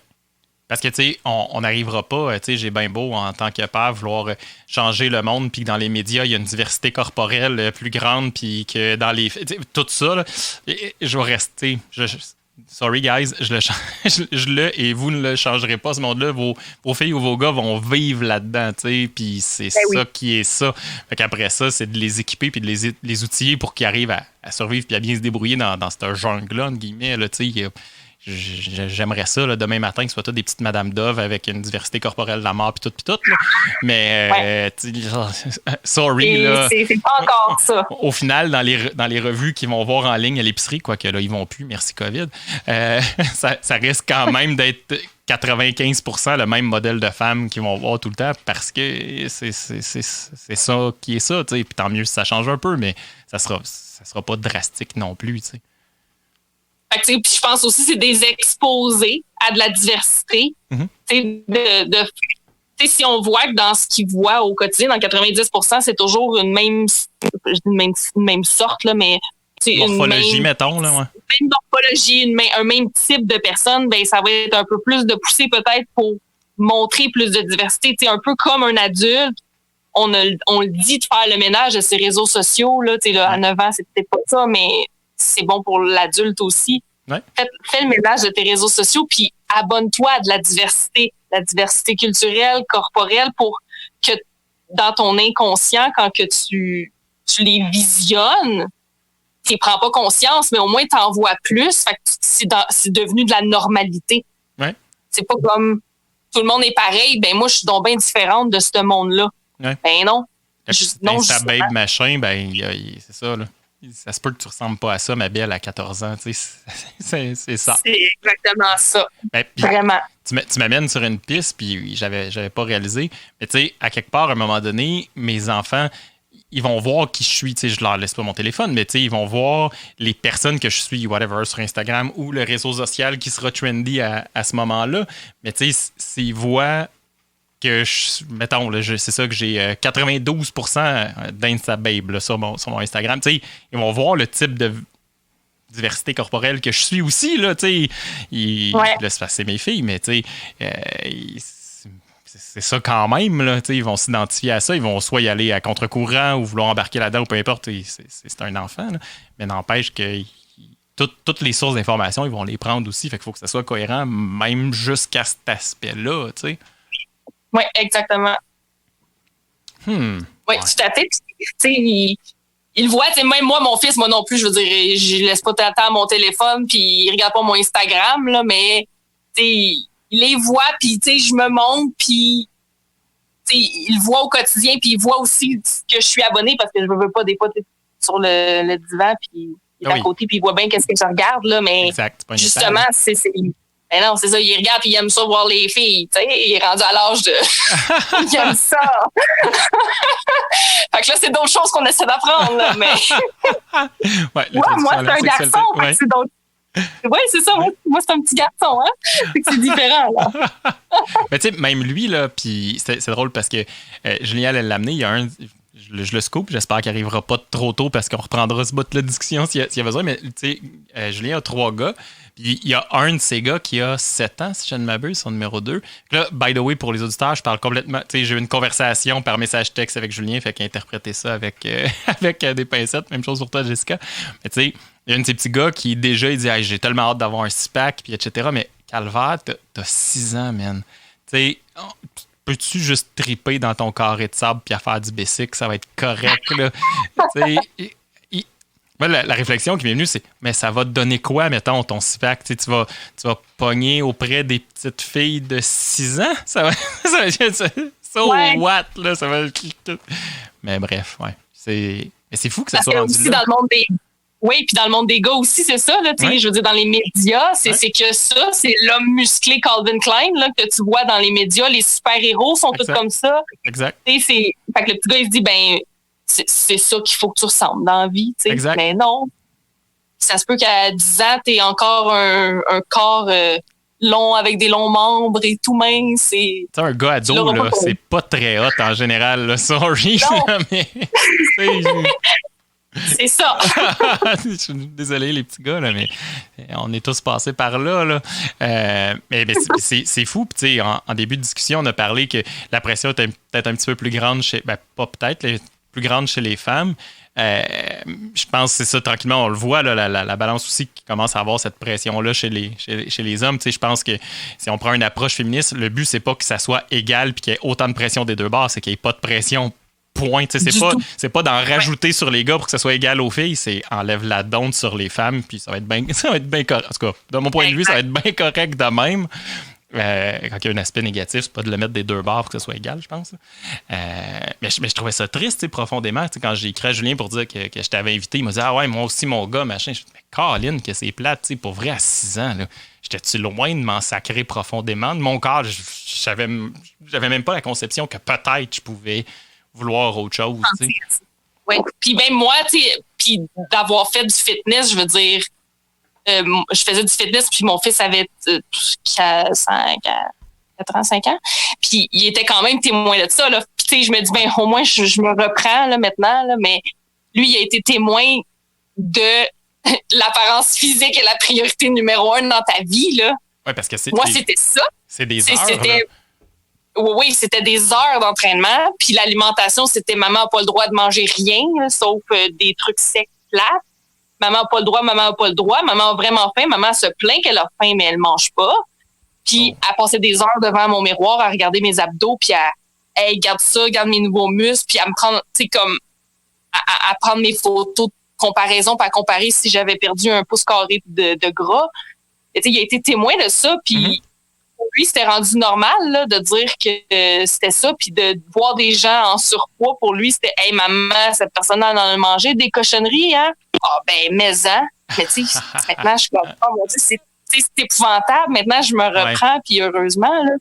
Parce que, tu sais, on n'arrivera pas, tu sais, j'ai bien beau, en tant que père, vouloir changer le monde, puis que dans les médias, il y a une diversité corporelle plus grande, puis que dans les... Tout ça, là, je vais rester... Sorry, guys, je le et vous ne le changerez pas, ce monde-là. Vos filles ou vos gars vont vivre là-dedans, tu sais, puis c'est ça qui est ça. Fait qu'après ça, c'est de les équiper puis de les outiller pour qu'ils arrivent à survivre puis à bien se débrouiller dans cette jungle-là, entre guillemets, là, tu sais. J'aimerais ça, là, demain matin, que ce soit toutes des petites Madame Dove avec une diversité corporelle de la mort puis tout. Là. Mais, sorry, là. C'est pas encore ça. Au final, dans les revues qu'ils vont voir en ligne à l'épicerie, quoique là, ils vont plus, merci COVID, ça risque quand même d'être 95% le même modèle de femmes qu'ils vont voir tout le temps parce que c'est ça qui est ça, tu sais. Puis tant mieux si ça change un peu, mais ça sera pas drastique non plus, tu sais. Puis je pense aussi c'est des exposés à de la diversité. Mm-hmm. Si on voit que dans ce qu'ils voient au quotidien, dans 90%, c'est toujours une même sorte, là, mais morphologie, mettons. Là, ouais. Même morphologie, un même type de personne, ben ça va être un peu plus de poussée peut-être pour montrer plus de diversité. T'sais, un peu comme un adulte, on le dit de faire le ménage de ses réseaux sociaux. Là, à 9 ans, c'est peut-être pas ça, mais c'est bon pour l'adulte aussi. Ouais. Fais le ménage de tes réseaux sociaux, puis abonne-toi à de la diversité culturelle, corporelle, pour que dans ton inconscient, quand que tu les visionnes, tu prends pas conscience, mais au moins tu en vois plus. Fait que c'est devenu de la normalité. Ouais. C'est pas comme tout le monde est pareil, ben moi je suis donc bien différente de ce monde-là. Ouais. Ben non. Ça babe machin, ben c'est ça, là. Ça se peut que tu ne ressembles pas à ça, ma belle, à 14 ans. Tu sais, c'est ça. C'est exactement ça. Ben, vraiment. Tu m'amènes sur une piste, puis j'avais pas réalisé. Mais tu sais, à quelque part, à un moment donné, mes enfants, ils vont voir qui je suis. Tu sais, je leur laisse pas mon téléphone, mais tu sais, ils vont voir les personnes que je suis, whatever, sur Instagram ou le réseau social qui sera trendy à ce moment-là. Mais tu sais, s'ils voient que, mettons, c'est ça que j'ai 92% d'Insta-babe sur mon Instagram. T'sais, ils vont voir le type de diversité corporelle que je suis aussi. Là, c'est mes filles, mais c'est ça quand même. Là, ils vont s'identifier à ça. Ils vont soit y aller à contre-courant ou vouloir embarquer là-dedans ou peu importe. C'est un enfant. Là, mais n'empêche que toutes les sources d'informations, ils vont les prendre aussi. Fait qu'il faut que ça soit cohérent, même jusqu'à cet aspect-là, tu sais. Oui, exactement. Oui, Ouais. tout à fait. Tu sais, il voit, tu sais, même moi, mon fils, moi non plus, je veux dire, je laisse pas tout le temps mon téléphone, puis il regarde pas mon Instagram, là, mais, tu sais, il les voit, puis, tu sais, je me montre, puis, tu sais, il voit au quotidien, puis il voit aussi que je suis abonnée, parce que je veux pas, des fois, sur le divan, puis il est à côté, puis il voit bien qu'est-ce que je regarde, là, mais exact, pas justement, c'est mais non, c'est ça, il regarde puis il aime ça voir les filles, tu sais, il est rendu à l'âge de... il aime ça. Fait que là, c'est d'autres choses qu'on essaie d'apprendre, là, mais... ouais, moi, c'est un garçon, fait que c'est d'autres... Oui, c'est ça, moi, c'est un petit garçon, hein? Fait que c'est différent, là. Mais tu sais, même lui, là, puis c'est drôle parce que Julien allait l'amener, il y a un... Je le scoop, j'espère qu'il n'arrivera pas trop tôt parce qu'on reprendra ce bout de la discussion s'il y a besoin. Mais tu sais, Julien a 3 gars. Puis il y a un de ces gars qui a 7 ans, si je ne m'abuse, son numéro 2. Puis là, by the way, pour les auditeurs, je parle complètement. Tu sais, j'ai eu une conversation par message texte avec Julien, fait qu'il a interprété ça avec des pincettes. Même chose pour toi, Jessica. Mais tu sais, il y a un de ces petits gars qui déjà, il dit hey, j'ai tellement hâte d'avoir un 6-pack, puis etc. Mais Calvaire, t'as 6 ans, man. Tu sais, peux-tu juste triper dans ton carré de sable puis à faire du bicycle, ça va être correct, là. Moi, la réflexion qui m'est venue, c'est mais ça va te donner quoi, mettons, ton six-pack? Tu vas pogner auprès des petites filles de 6 ans? Ça va Ouais. what, là? Ça va... Mais bref, ouais. Mais c'est fou que ça Parce soit que rendu aussi là. dans le monde des... Oui, puis dans le monde des gars aussi, c'est ça, là, tu sais, je veux dire, dans les médias, c'est que ça, c'est l'homme musclé Calvin Klein, là, que tu vois dans les médias, les super-héros sont tous comme ça. Exact. Tu sais, fait que le petit gars, il se dit, ben, c'est ça qu'il faut que tu ressembles dans la vie, tu sais. Exact. Mais non. Ça se peut qu'à 10 ans, t'aies encore un corps long avec des longs membres et tout mince. Tu sais, un gars ado, là, c'est pas très hot en général, là, sorry, là, mais... C'est ça. Je suis désolé, les petits gars, là, mais on est tous passés par là. Là. Mais c'est fou. Puis, en début de discussion, on a parlé que la pression était peut-être un petit peu plus grande chez... Ben, pas peut-être, plus grande chez les femmes. Je pense que c'est ça, tranquillement, on le voit, là, la balance aussi qui commence à avoir cette pression-là chez les hommes. Je pense que si on prend une approche féministe, le but, c'est pas que ça soit égal puis qu'il y ait autant de pression des deux bords, c'est qu'il n'y ait pas de pression. Point. C'est pas d'en rajouter sur les gars pour que ça soit égal aux filles, c'est enlève la donte sur les femmes, puis ça va être bien correct. En tout cas, de mon point de vue, ça va être bien correct de même. Quand il y a un aspect négatif, c'est pas de le mettre des deux bords pour que ça soit égal, je pense. Mais je trouvais ça triste, profondément. Quand j'ai écrit à Julien pour dire que je t'avais invité, il m'a dit ah ouais, moi aussi, mon gars, machin. Je me dis, mais Caroline, que c'est plate, pour vrai, à 6 ans, là. J'étais-tu loin de m'en sacrer profondément de mon corps? J'avais même pas la conception que peut-être je pouvais vouloir autre chose. Oui. Puis même moi, puis d'avoir fait du fitness, je veux dire, je faisais du fitness, puis mon fils avait 4 ans, 5 ans. Puis il était quand même témoin de ça. Là. Puis je me dis, ben au moins, je me reprends là, maintenant. Là, mais lui, il a été témoin de l'apparence physique est la priorité numéro 1 dans ta vie. Là. Ouais, parce que moi, c'était ça. C'est des heures. Oui, c'était des heures d'entraînement. Puis l'alimentation, c'était maman n'a pas le droit de manger rien, là, sauf des trucs secs plates. Maman n'a pas le droit, maman n'a pas le droit. Maman a vraiment faim. Maman se plaint qu'elle a faim, mais elle mange pas. Puis elle passait des heures devant mon miroir à regarder mes abdos, puis à hey, garde ça, garde mes nouveaux muscles, puis à me prendre, tu sais, comme à prendre mes photos de comparaison, puis à comparer si j'avais perdu un pouce carré de gras. Et tu sais, il a été témoin de ça, puis pour lui, c'était rendu normal là, de dire que c'était ça, puis de voir des gens en surpoids, pour lui, c'était « Hey, maman, cette personne en a mangé des cochonneries, hein? » Ah, ben, mais-en. Mais tu sais, maintenant, je suis comme « Oh, mon Dieu, c'est épouvantable. » Maintenant, je me reprends, puis heureusement, là.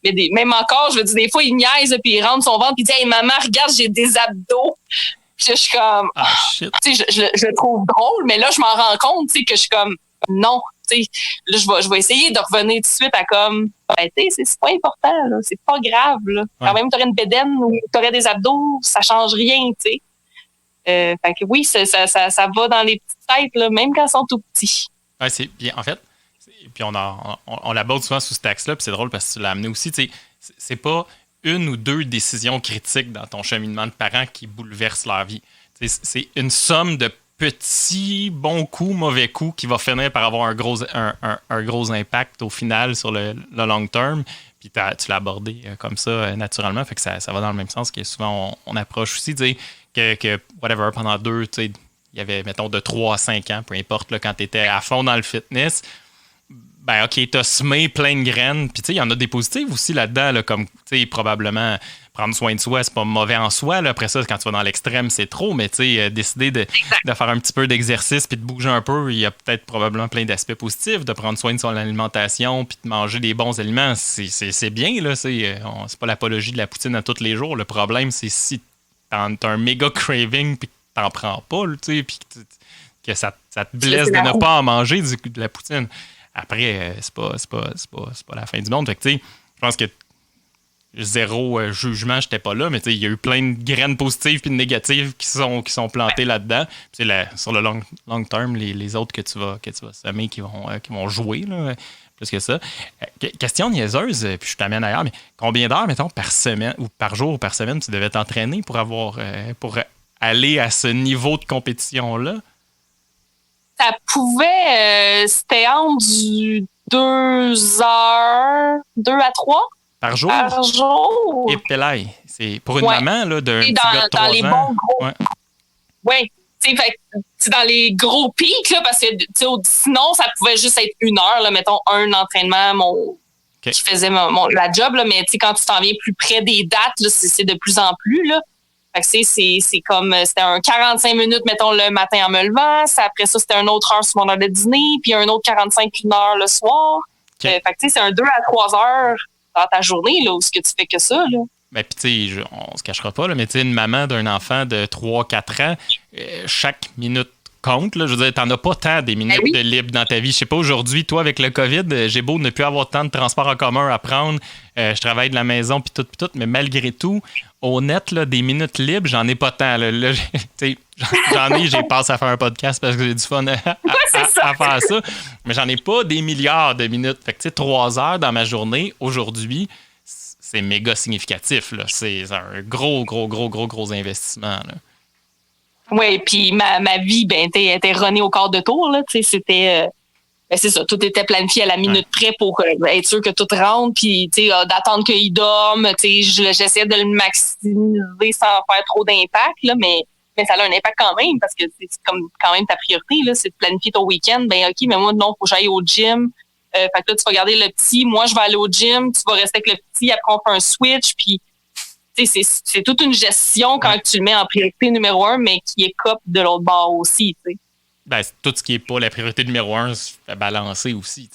Mais même encore, je veux dire, des fois, il niaise, puis il rentre son ventre, puis il dit « Hey, maman, regarde, j'ai des abdos. » Puis je suis comme « shit. » Tu sais, je le trouve drôle, mais là, je m'en rends compte, tu sais, que je suis comme « Non. » Là, je vais essayer de revenir tout de suite à comme, ben, c'est pas important, là, c'est pas grave. Là. Quand même, t'aurais une bédaine ou t'aurais des abdos, ça change rien, tu sais. Fait que oui, ça va dans les petites têtes, là, même quand ils sont tout petits. Ouais, en fait, puis on l'aborde souvent sous ce axe-là, puis c'est drôle parce que tu l'as amené aussi, tu sais, c'est pas une ou deux décisions critiques dans ton cheminement de parents qui bouleversent leur vie. C'est une somme de petit bon coup, mauvais coup qui va finir par avoir un gros impact au final sur le long terme. Puis tu l'as abordé comme ça naturellement. Fait que ça va dans le même sens que souvent on approche aussi. Que whatever, pendant 2, il y avait, mettons, de 3 à 5 ans, peu importe, là, quand tu étais à fond dans le fitness. Ben, OK, t'as semé plein de graines. Puis, tu sais, il y en a des positives aussi là-dedans, là, comme, tu sais, probablement prendre soin de soi, c'est pas mauvais en soi. Là. Après ça, quand tu vas dans l'extrême, c'est trop. Mais, tu sais, décider de faire un petit peu d'exercice puis de bouger un peu, il y a peut-être probablement plein d'aspects positifs. De prendre soin de son alimentation puis de manger des bons aliments, c'est bien, là. C'est pas l'apologie de la poutine à tous les jours. Le problème, c'est si t'as un méga craving puis que t'en prends pas, tu sais, puis que ça te blesse de ne pas en manger de la poutine. Après, c'est pas la fin du monde. Fait que, tu sais, je pense que zéro jugement, j'étais pas là, mais il y a eu plein de graines positives puis négatives qui sont plantées là-dedans. Puis, sur le long term, les autres que tu vas semer qui vont jouer, là, plus que ça. Question niaiseuse, puis je t'amène ailleurs, mais combien d'heures, mettons, par semaine ou par jour ou par semaine, tu devais t'entraîner pour aller à ce niveau de compétition-là? Ça pouvait, c'était entre 2 heures, 2 à 3 par jour. Par jour. Et pelaille. C'est pour une maman là, d'un petit gars de 3 ans. Dans les bons gros. Ouais. C'est dans les gros pics, là, parce que sinon, ça pouvait juste être 1 heure, là, mettons, un entraînement qui faisait la job, là, mais quand tu t'en viens plus près des dates, là, c'est de plus en plus, là. Fait que c'est comme, c'était un 45 minutes, mettons, le matin en me levant. Après ça, c'était une autre heure sur mon heure de dîner, puis un autre 45, 1 heure le soir. Fait que c'est un 2 à 3 heures dans ta journée, là, où ce que tu fais que ça, là. Ben, puis, tu sais, on se cachera pas, là, mais tu sais, une maman d'un enfant de 3-4 ans, chaque minute compte, là. Je veux dire, t'en as pas tant des minutes de libre dans ta vie. Je sais pas, aujourd'hui, toi, avec le COVID, j'ai beau ne plus avoir tant de transport en commun à prendre. Je travaille de la maison, puis tout, mais malgré tout, au net, là, des minutes libres, j'en ai pas tant. Là, j'ai passé à faire un podcast parce que j'ai du fun à faire ça. Mais j'en ai pas des milliards de minutes. Fait que, tu sais, 3 heures dans ma journée, aujourd'hui, c'est méga significatif. Là. C'est un gros investissement. Oui, puis ma vie, était runnée au quart de tour. Là, c'était... c'est ça, tout était planifié à la minute près pour être sûr que tout rentre, puis d'attendre qu'il dorme. J'essayais de le maximiser sans faire trop d'impact, là, mais ça a un impact quand même, parce que c'est comme quand même ta priorité, là, c'est de planifier ton week-end. Ben OK, mais moi, non, faut que j'aille au gym. Fait que là, tu vas garder le petit, moi, je vais aller au gym, tu vas rester avec le petit, après on fait un switch, puis c'est toute une gestion quand tu le mets en priorité numéro 1, mais qui est cop de l'autre bord aussi, tu sais. Ben, tout ce qui n'est pas la priorité numéro 1, se fait balancer aussi.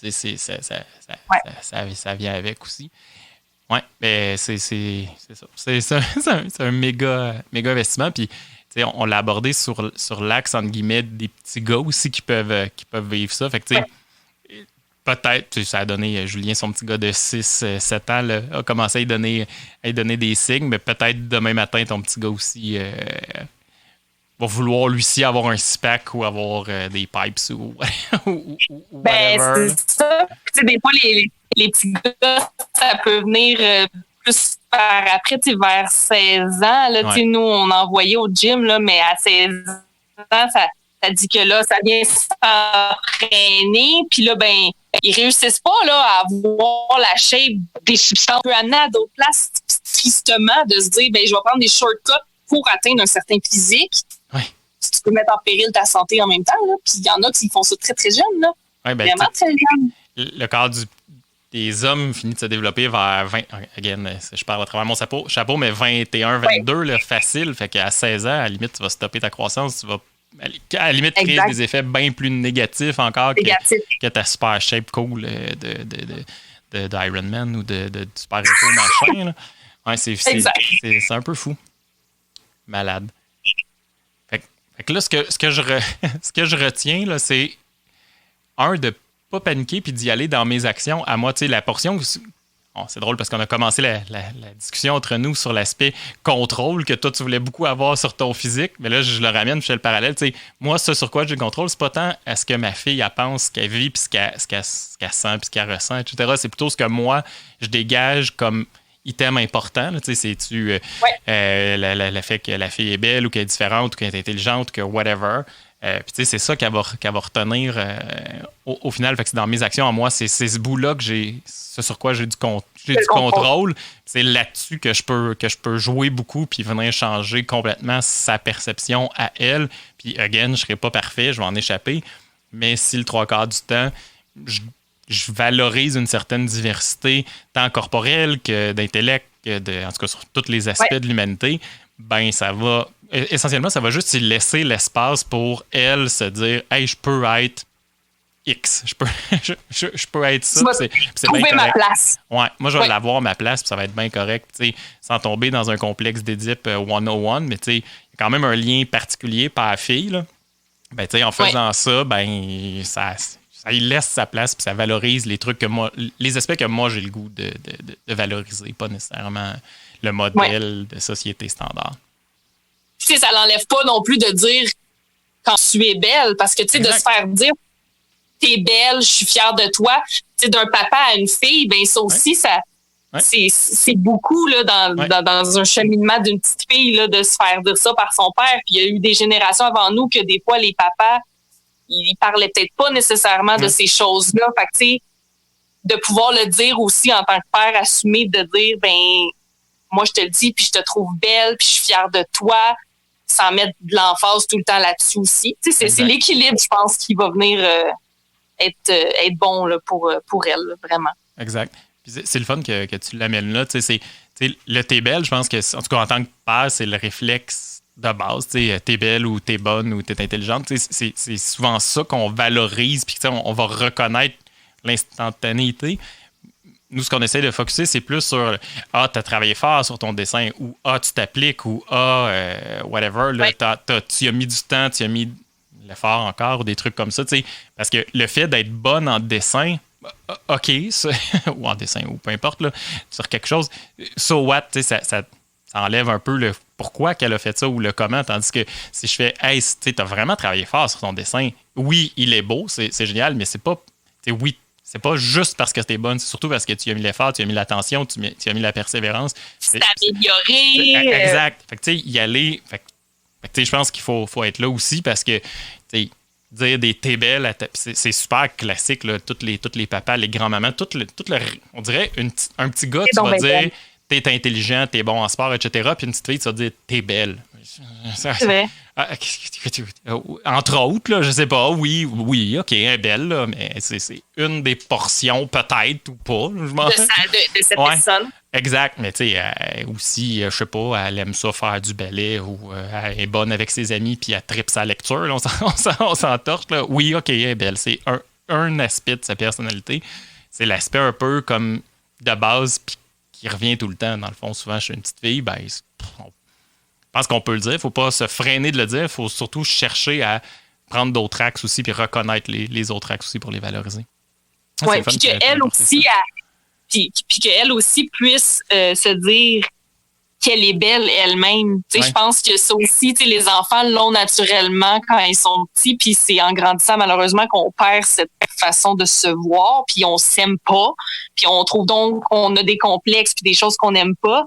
Ça vient avec aussi. Oui, mais c'est ça. C'est un méga investissement. Puis, on l'a abordé sur l'axe, entre guillemets, des petits gars aussi qui peuvent vivre ça. Fait que, peut-être, ça a donné, Julien, son petit gars de 6-7 ans, là, a commencé à lui donner des signes, mais peut-être demain matin, ton petit gars aussi va vouloir lui aussi avoir un six-pack ou avoir des pipes ou whatever. C'est ça. Des fois, les petits gars, ça peut venir plus après, vers 16 ans. Là, nous, on envoyait au gym, là, mais à 16 ans, ça dit que là, ça vient s'entraîner. Puis là, ils réussissent pas là, à avoir la shape des substances. On peut amener à d'autres places, tristement, de se dire, je vais prendre des shortcuts pour atteindre un certain physique. Oui. Tu peux mettre en péril ta santé en même temps. Là. Puis il y en a qui font ça très, très jeune. Là. Oui, vraiment très jeune. Le corps des hommes finit de se développer vers 20. Again, je parle à travers mon chapeau, mais 21, 22, là, facile. Fait qu'à 16 ans, à la limite, tu vas stopper ta croissance. Tu vas, à la limite, créer des effets bien plus négatifs encore que ta super shape cool d'Ironman ou de super héros machin. Là. Ouais, c'est un peu fou. Malade. Fait que là, ce que je retiens, là, c'est de pas paniquer puis d'y aller dans mes actions. À moi, tu sais, la portion... c'est drôle parce qu'on a commencé la discussion entre nous sur l'aspect contrôle que toi, tu voulais beaucoup avoir sur ton physique. Mais là, je le ramène, je fais le parallèle. Tu sais, moi, ce sur quoi j'ai le contrôle, c'est pas tant à ce que ma fille, elle pense, ce qu'elle vit, puis ce qu'elle sent, puis ce qu'elle ressent, etc. C'est plutôt ce que moi, je dégage comme item important. Tu sais, c'est-tu le fait que la fille est belle ou qu'elle est différente ou qu'elle est intelligente ou que whatever. Puis tu sais, c'est ça qu'elle va retenir au final. Fait que c'est dans mes actions à moi, c'est ce bout-là ce sur quoi j'ai du contrôle. C'est là-dessus que je peux jouer beaucoup puis venir changer complètement sa perception à elle. Puis again, je serai pas parfait, je vais en échapper. Mais si le 3/4 du temps, je valorise une certaine diversité, tant corporelle que d'intellect, en tout cas sur tous les aspects de l'humanité, ben ça va... Essentiellement, ça va juste laisser l'espace pour elle se dire « Hey, je peux être X. Je peux être ça. » C'est trouver ma place. Ouais, moi, je vais l'avoir ma place, puis ça va être bien correct. Sans tomber dans un complexe d'Édipe 101, mais il y a quand même un lien particulier père-fille. Là. Ben, en faisant ça, ben ça il laisse sa place, puis ça valorise les trucs les aspects que moi, j'ai le goût de valoriser, pas nécessairement le modèle de société standard. Tu sais, ça l'enlève pas non plus de dire quand tu es belle, parce que, tu sais, de se faire dire t'es belle, je suis fière de toi, tu sais, d'un papa à une fille, ben ça aussi, c'est beaucoup, là, dans un cheminement d'une petite fille, là, de se faire dire ça par son père. Puis il y a eu des générations avant nous que des fois, les papas, ils parlaient peut-être pas nécessairement de ces choses-là. Fait que, tu sais, de pouvoir le dire aussi en tant que père, assumer de dire, ben, moi, je te le dis, puis je te trouve belle, puis je suis fière de toi, sans mettre de l'emphase tout le temps là-dessus aussi. Tu sais, c'est l'équilibre, je pense, qui va venir être bon là, pour elle, là, vraiment. Exact. Puis c'est le fun que tu l'amènes là. Tu sais, le t'es belle, je pense que, en tout cas, en tant que père, c'est le réflexe de base. Tu sais, t'es belle ou t'es bonne ou t'es intelligente. Tu sais, c'est souvent ça qu'on valorise, puis on va reconnaître l'instantanéité. Nous, ce qu'on essaie de focusser, c'est plus sur « Ah, t'as travaillé fort sur ton dessin » ou « Ah, tu t'appliques » ou « Ah, whatever, là, tu as mis du temps, tu as mis l'effort encore » ou des trucs comme ça. Parce que le fait d'être bonne en dessin, OK, ça, ou en dessin, ou peu importe, là, sur quelque chose, so what, ça enlève un peu le pourquoi qu'elle a fait ça ou le comment. Tandis que si je fais « Hey, tu as vraiment travaillé fort sur ton dessin, oui, il est beau, c'est génial, mais c'est pas... Oui, c'est pas juste parce que t'es bonne, c'est surtout parce que tu as mis l'effort, tu as mis l'attention, tu as mis la persévérance. C'est amélioré. Exact. Fait que, tu sais, y aller. Fait que, je pense qu'il faut être là aussi parce que, tu sais, dire des t'es belle, c'est super classique, là. Tous les papas, les grands-mamans, on dirait un petit gars, tu vas dire t'es intelligent, t'es bon en sport, etc. Puis une petite fille, tu vas dire t'es belle. C'est vrai. Entre autres, là, je sais pas, oui, OK, elle est belle, là, mais c'est une des portions, peut-être, ou pas. De cette personne. Exact, mais tu sais, aussi, je sais pas, elle aime ça faire du ballet ou elle est bonne avec ses amis puis elle tripe sa lecture, là, on s'entorche, là. Oui, OK, elle est belle. C'est un aspect de sa personnalité. C'est l'aspect un peu comme de base puis qui revient tout le temps. Dans le fond, souvent, chez une petite fille, ben, je pense qu'on peut le dire. Il ne faut pas se freiner de le dire. Il faut surtout chercher à prendre d'autres axes aussi puis reconnaître les autres axes aussi pour les valoriser. Oui, puis qu'elle aussi, puis qu'elle aussi puisse se dire qu'elle est belle elle-même. Je pense que ça aussi, les enfants l'ont naturellement quand ils sont petits, puis c'est en grandissant malheureusement qu'on perd cette façon de se voir, puis on s'aime pas, puis on trouve donc qu'on a des complexes puis des choses qu'on n'aime pas.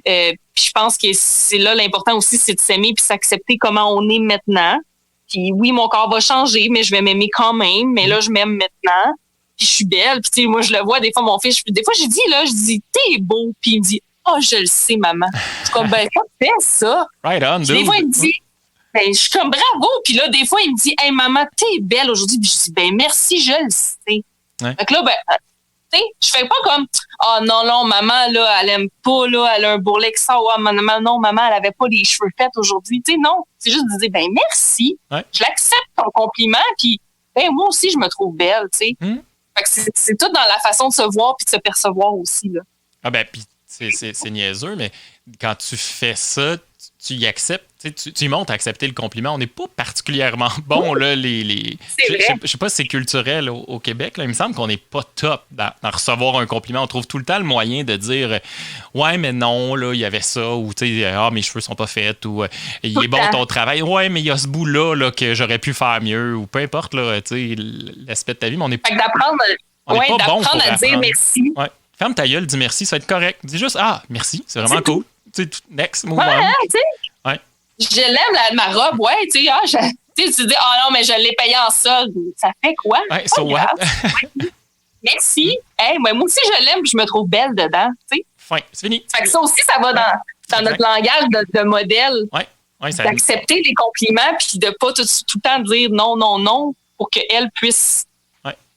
Puis je pense que c'est là l'important aussi, c'est de s'aimer puis s'accepter comment on est maintenant. Puis oui, mon corps va changer, mais je vais m'aimer quand même. Mais là, je m'aime maintenant. Puis je suis belle. Puis tu sais, moi, je le vois des fois, mon fils, des fois, je dis, t'es beau. Puis il me dit, je le sais, maman. Je suis comme, ben, quand tu fais ça? Right on, des fois, il me dit, ben, je suis comme, bravo. Puis là, des fois, il me dit, hey, maman, t'es belle aujourd'hui. Puis je dis, ben, merci, je le sais. Ouais. Fait que là, ben, tu sais, je fais pas comme, non, maman, là, elle aime pas, là, elle a un bourrelet qui sort. Maman, non, maman, elle avait pas les cheveux faits aujourd'hui. Tu sais, non. C'est juste de dire, ben, merci. Ouais. Je l'accepte, ton compliment. Puis, ben, moi aussi, je me trouve belle, tu sais. Fait que c'est tout dans la façon de se voir puis de se percevoir aussi, là. Ah, ben, puis, c'est niaiseux, mais quand tu fais ça, tu y acceptes, tu y montes à accepter le compliment. On n'est pas particulièrement bon, là, je sais pas si c'est culturel au Québec, là, il me semble qu'on n'est pas top dans recevoir un compliment. On trouve tout le temps le moyen de dire « Ouais, mais non, là, il y avait ça » ou « Ah, mes cheveux sont pas faits » ou « Il est bon ton travail. Ouais, mais il y a ce bout-là là, que j'aurais pu faire mieux » ou peu importe là, l'aspect de ta vie, mais on n'est pas bon pour à dire merci. Ouais. Ferme ta gueule, dis merci, ça va être correct. Dis juste, merci, c'est vraiment cool. Tu sais, next, move on. Tu sais. Je l'aime, ma robe, tu sais, Tu te dis, ah non, mais je l'ai payé en solde. Ça fait quoi? Ouais, so what? Merci. Hey, moi aussi, je l'aime puis je me trouve belle dedans. Tu sais. Fin, c'est fini. Fait que ça aussi, ça va dans notre langage de modèle. Ouais, ça... D'accepter les compliments puis de pas tout le temps dire non, non, non pour qu'elle puisse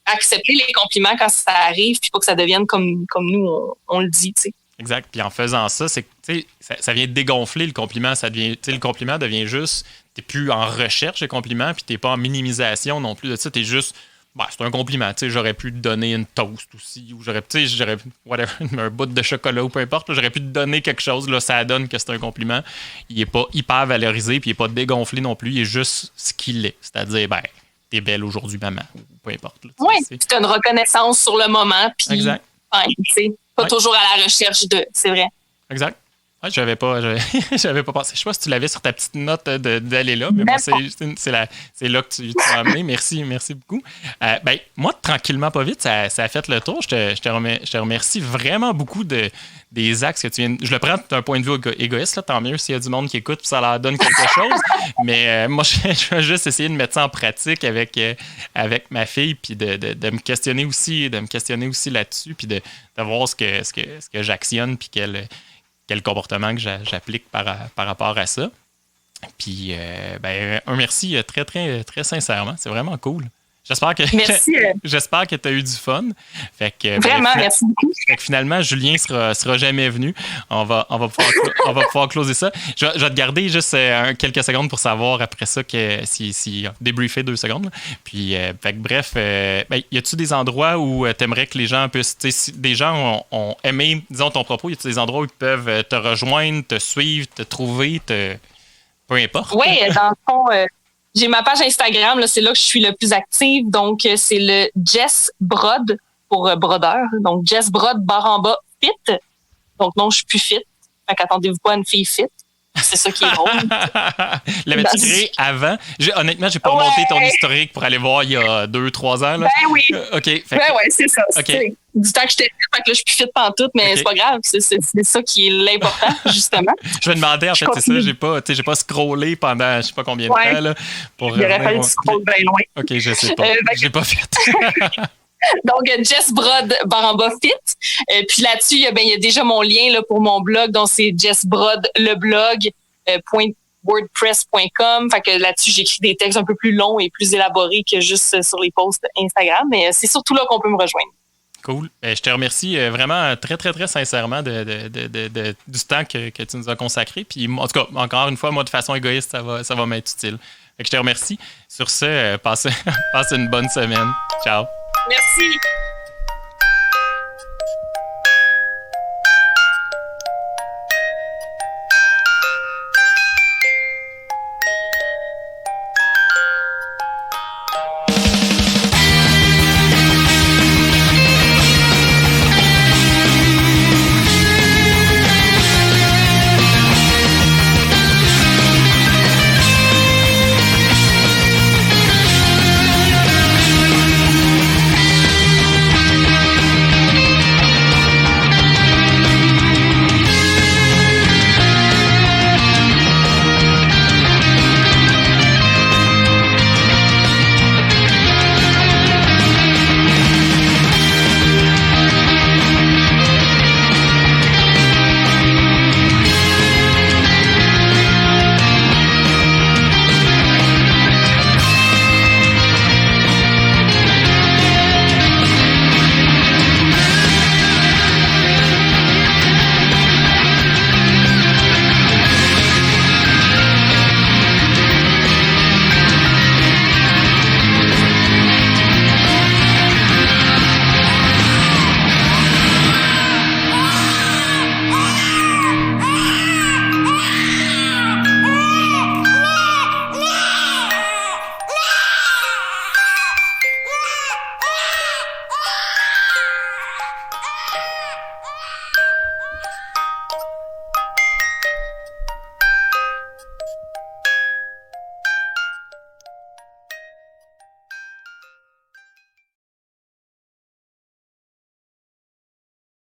accepter les compliments quand ça arrive puis pas que ça devienne comme nous, on le dit, tu sais. Exact. Puis en faisant ça, c'est que ça vient dégonfler le compliment. Ça devient, le compliment devient juste, t'es plus en recherche de compliments, puis t'es pas en minimisation non plus de ça. T'es juste, c'est un compliment. J'aurais pu te donner une toast aussi, ou j'aurais whatever, un bout de chocolat ou peu importe. J'aurais pu te donner quelque chose. Là, ça donne que c'est un compliment. Il est pas hyper valorisé, puis il est pas dégonflé non plus. Il est juste ce qu'il est. C'est-à-dire, t'es belle aujourd'hui, maman, ou peu importe. Oui, puis t'as une reconnaissance sur le moment, puis exact. Pas toujours à la recherche de, c'est vrai. Exact. Ouais, j'avais pas pensé. Je sais pas si tu l'avais sur ta petite note d'aller là, mais moi, c'est là que tu m'as amené. Merci beaucoup. Moi, tranquillement, pas vite, ça a fait le tour. Je te remercie vraiment beaucoup des axes que tu viens. Je le prends d'un point de vue égoïste, là, tant mieux s'il y a du monde qui écoute et ça leur donne quelque chose. Mais moi, je vais juste essayer de mettre ça en pratique avec ma fille, puis de me questionner aussi, là-dessus, puis de voir ce que j'actionne, puis quel comportement que j'applique par rapport à ça. Puis, un merci très, très, très sincèrement. C'est vraiment cool. J'espère que tu as eu du fun. Fait que, vraiment, merci beaucoup. Fait que finalement, Julien sera jamais venu. On va pouvoir closer ça. Je vais te garder juste quelques secondes pour savoir après ça si débriefer 2 secondes. Là. Puis, bref, y a-tu des endroits où tu aimerais que les gens puissent... Si des gens ont aimé, disons, ton propos, y a-tu des endroits où ils peuvent te rejoindre, te suivre, te trouver, peu importe? Oui, dans le fond... j'ai ma page Instagram, là, c'est là que je suis le plus active. Donc, c'est le Jess Brod pour brodeur. Donc, Jess Brod _ fit. Donc, non, je suis plus fit. Fait qu'attendez-vous pas à une fille fit. C'est ça qui est drôle. L'avais-tu créé avant? Honnêtement, j'ai pas remonté ton historique pour aller voir il y a 2-3 ans. Là. Ben oui. OK. C'est ça. Okay. Du temps que j'étais fit, fait que là, je suis plus fit pantoute, mais c'est pas grave. C'est ça qui est l'important, justement. Je me demandais, en fait, c'est ça. J'ai pas scrollé pendant je sais pas combien de temps. Là, il aurait fallu que tu scrolles bien loin. OK, je sais pas. J'ai pas fait. Donc, Jess Brod _ fit. Puis là-dessus, il y a déjà mon lien là, pour mon blog. Donc, c'est Jess Brod, le blog, .wordpress.com. Fait que là-dessus, j'écris des textes un peu plus longs et plus élaborés que juste sur les posts Instagram. Mais c'est surtout là qu'on peut me rejoindre. Cool. Je te remercie vraiment très, très, très sincèrement du temps que tu nous as consacré. Puis, en tout cas, encore une fois, moi, de façon égoïste, ça va m'être utile. Fait que je te remercie. Sur ce, passe une bonne semaine. Ciao. Merci.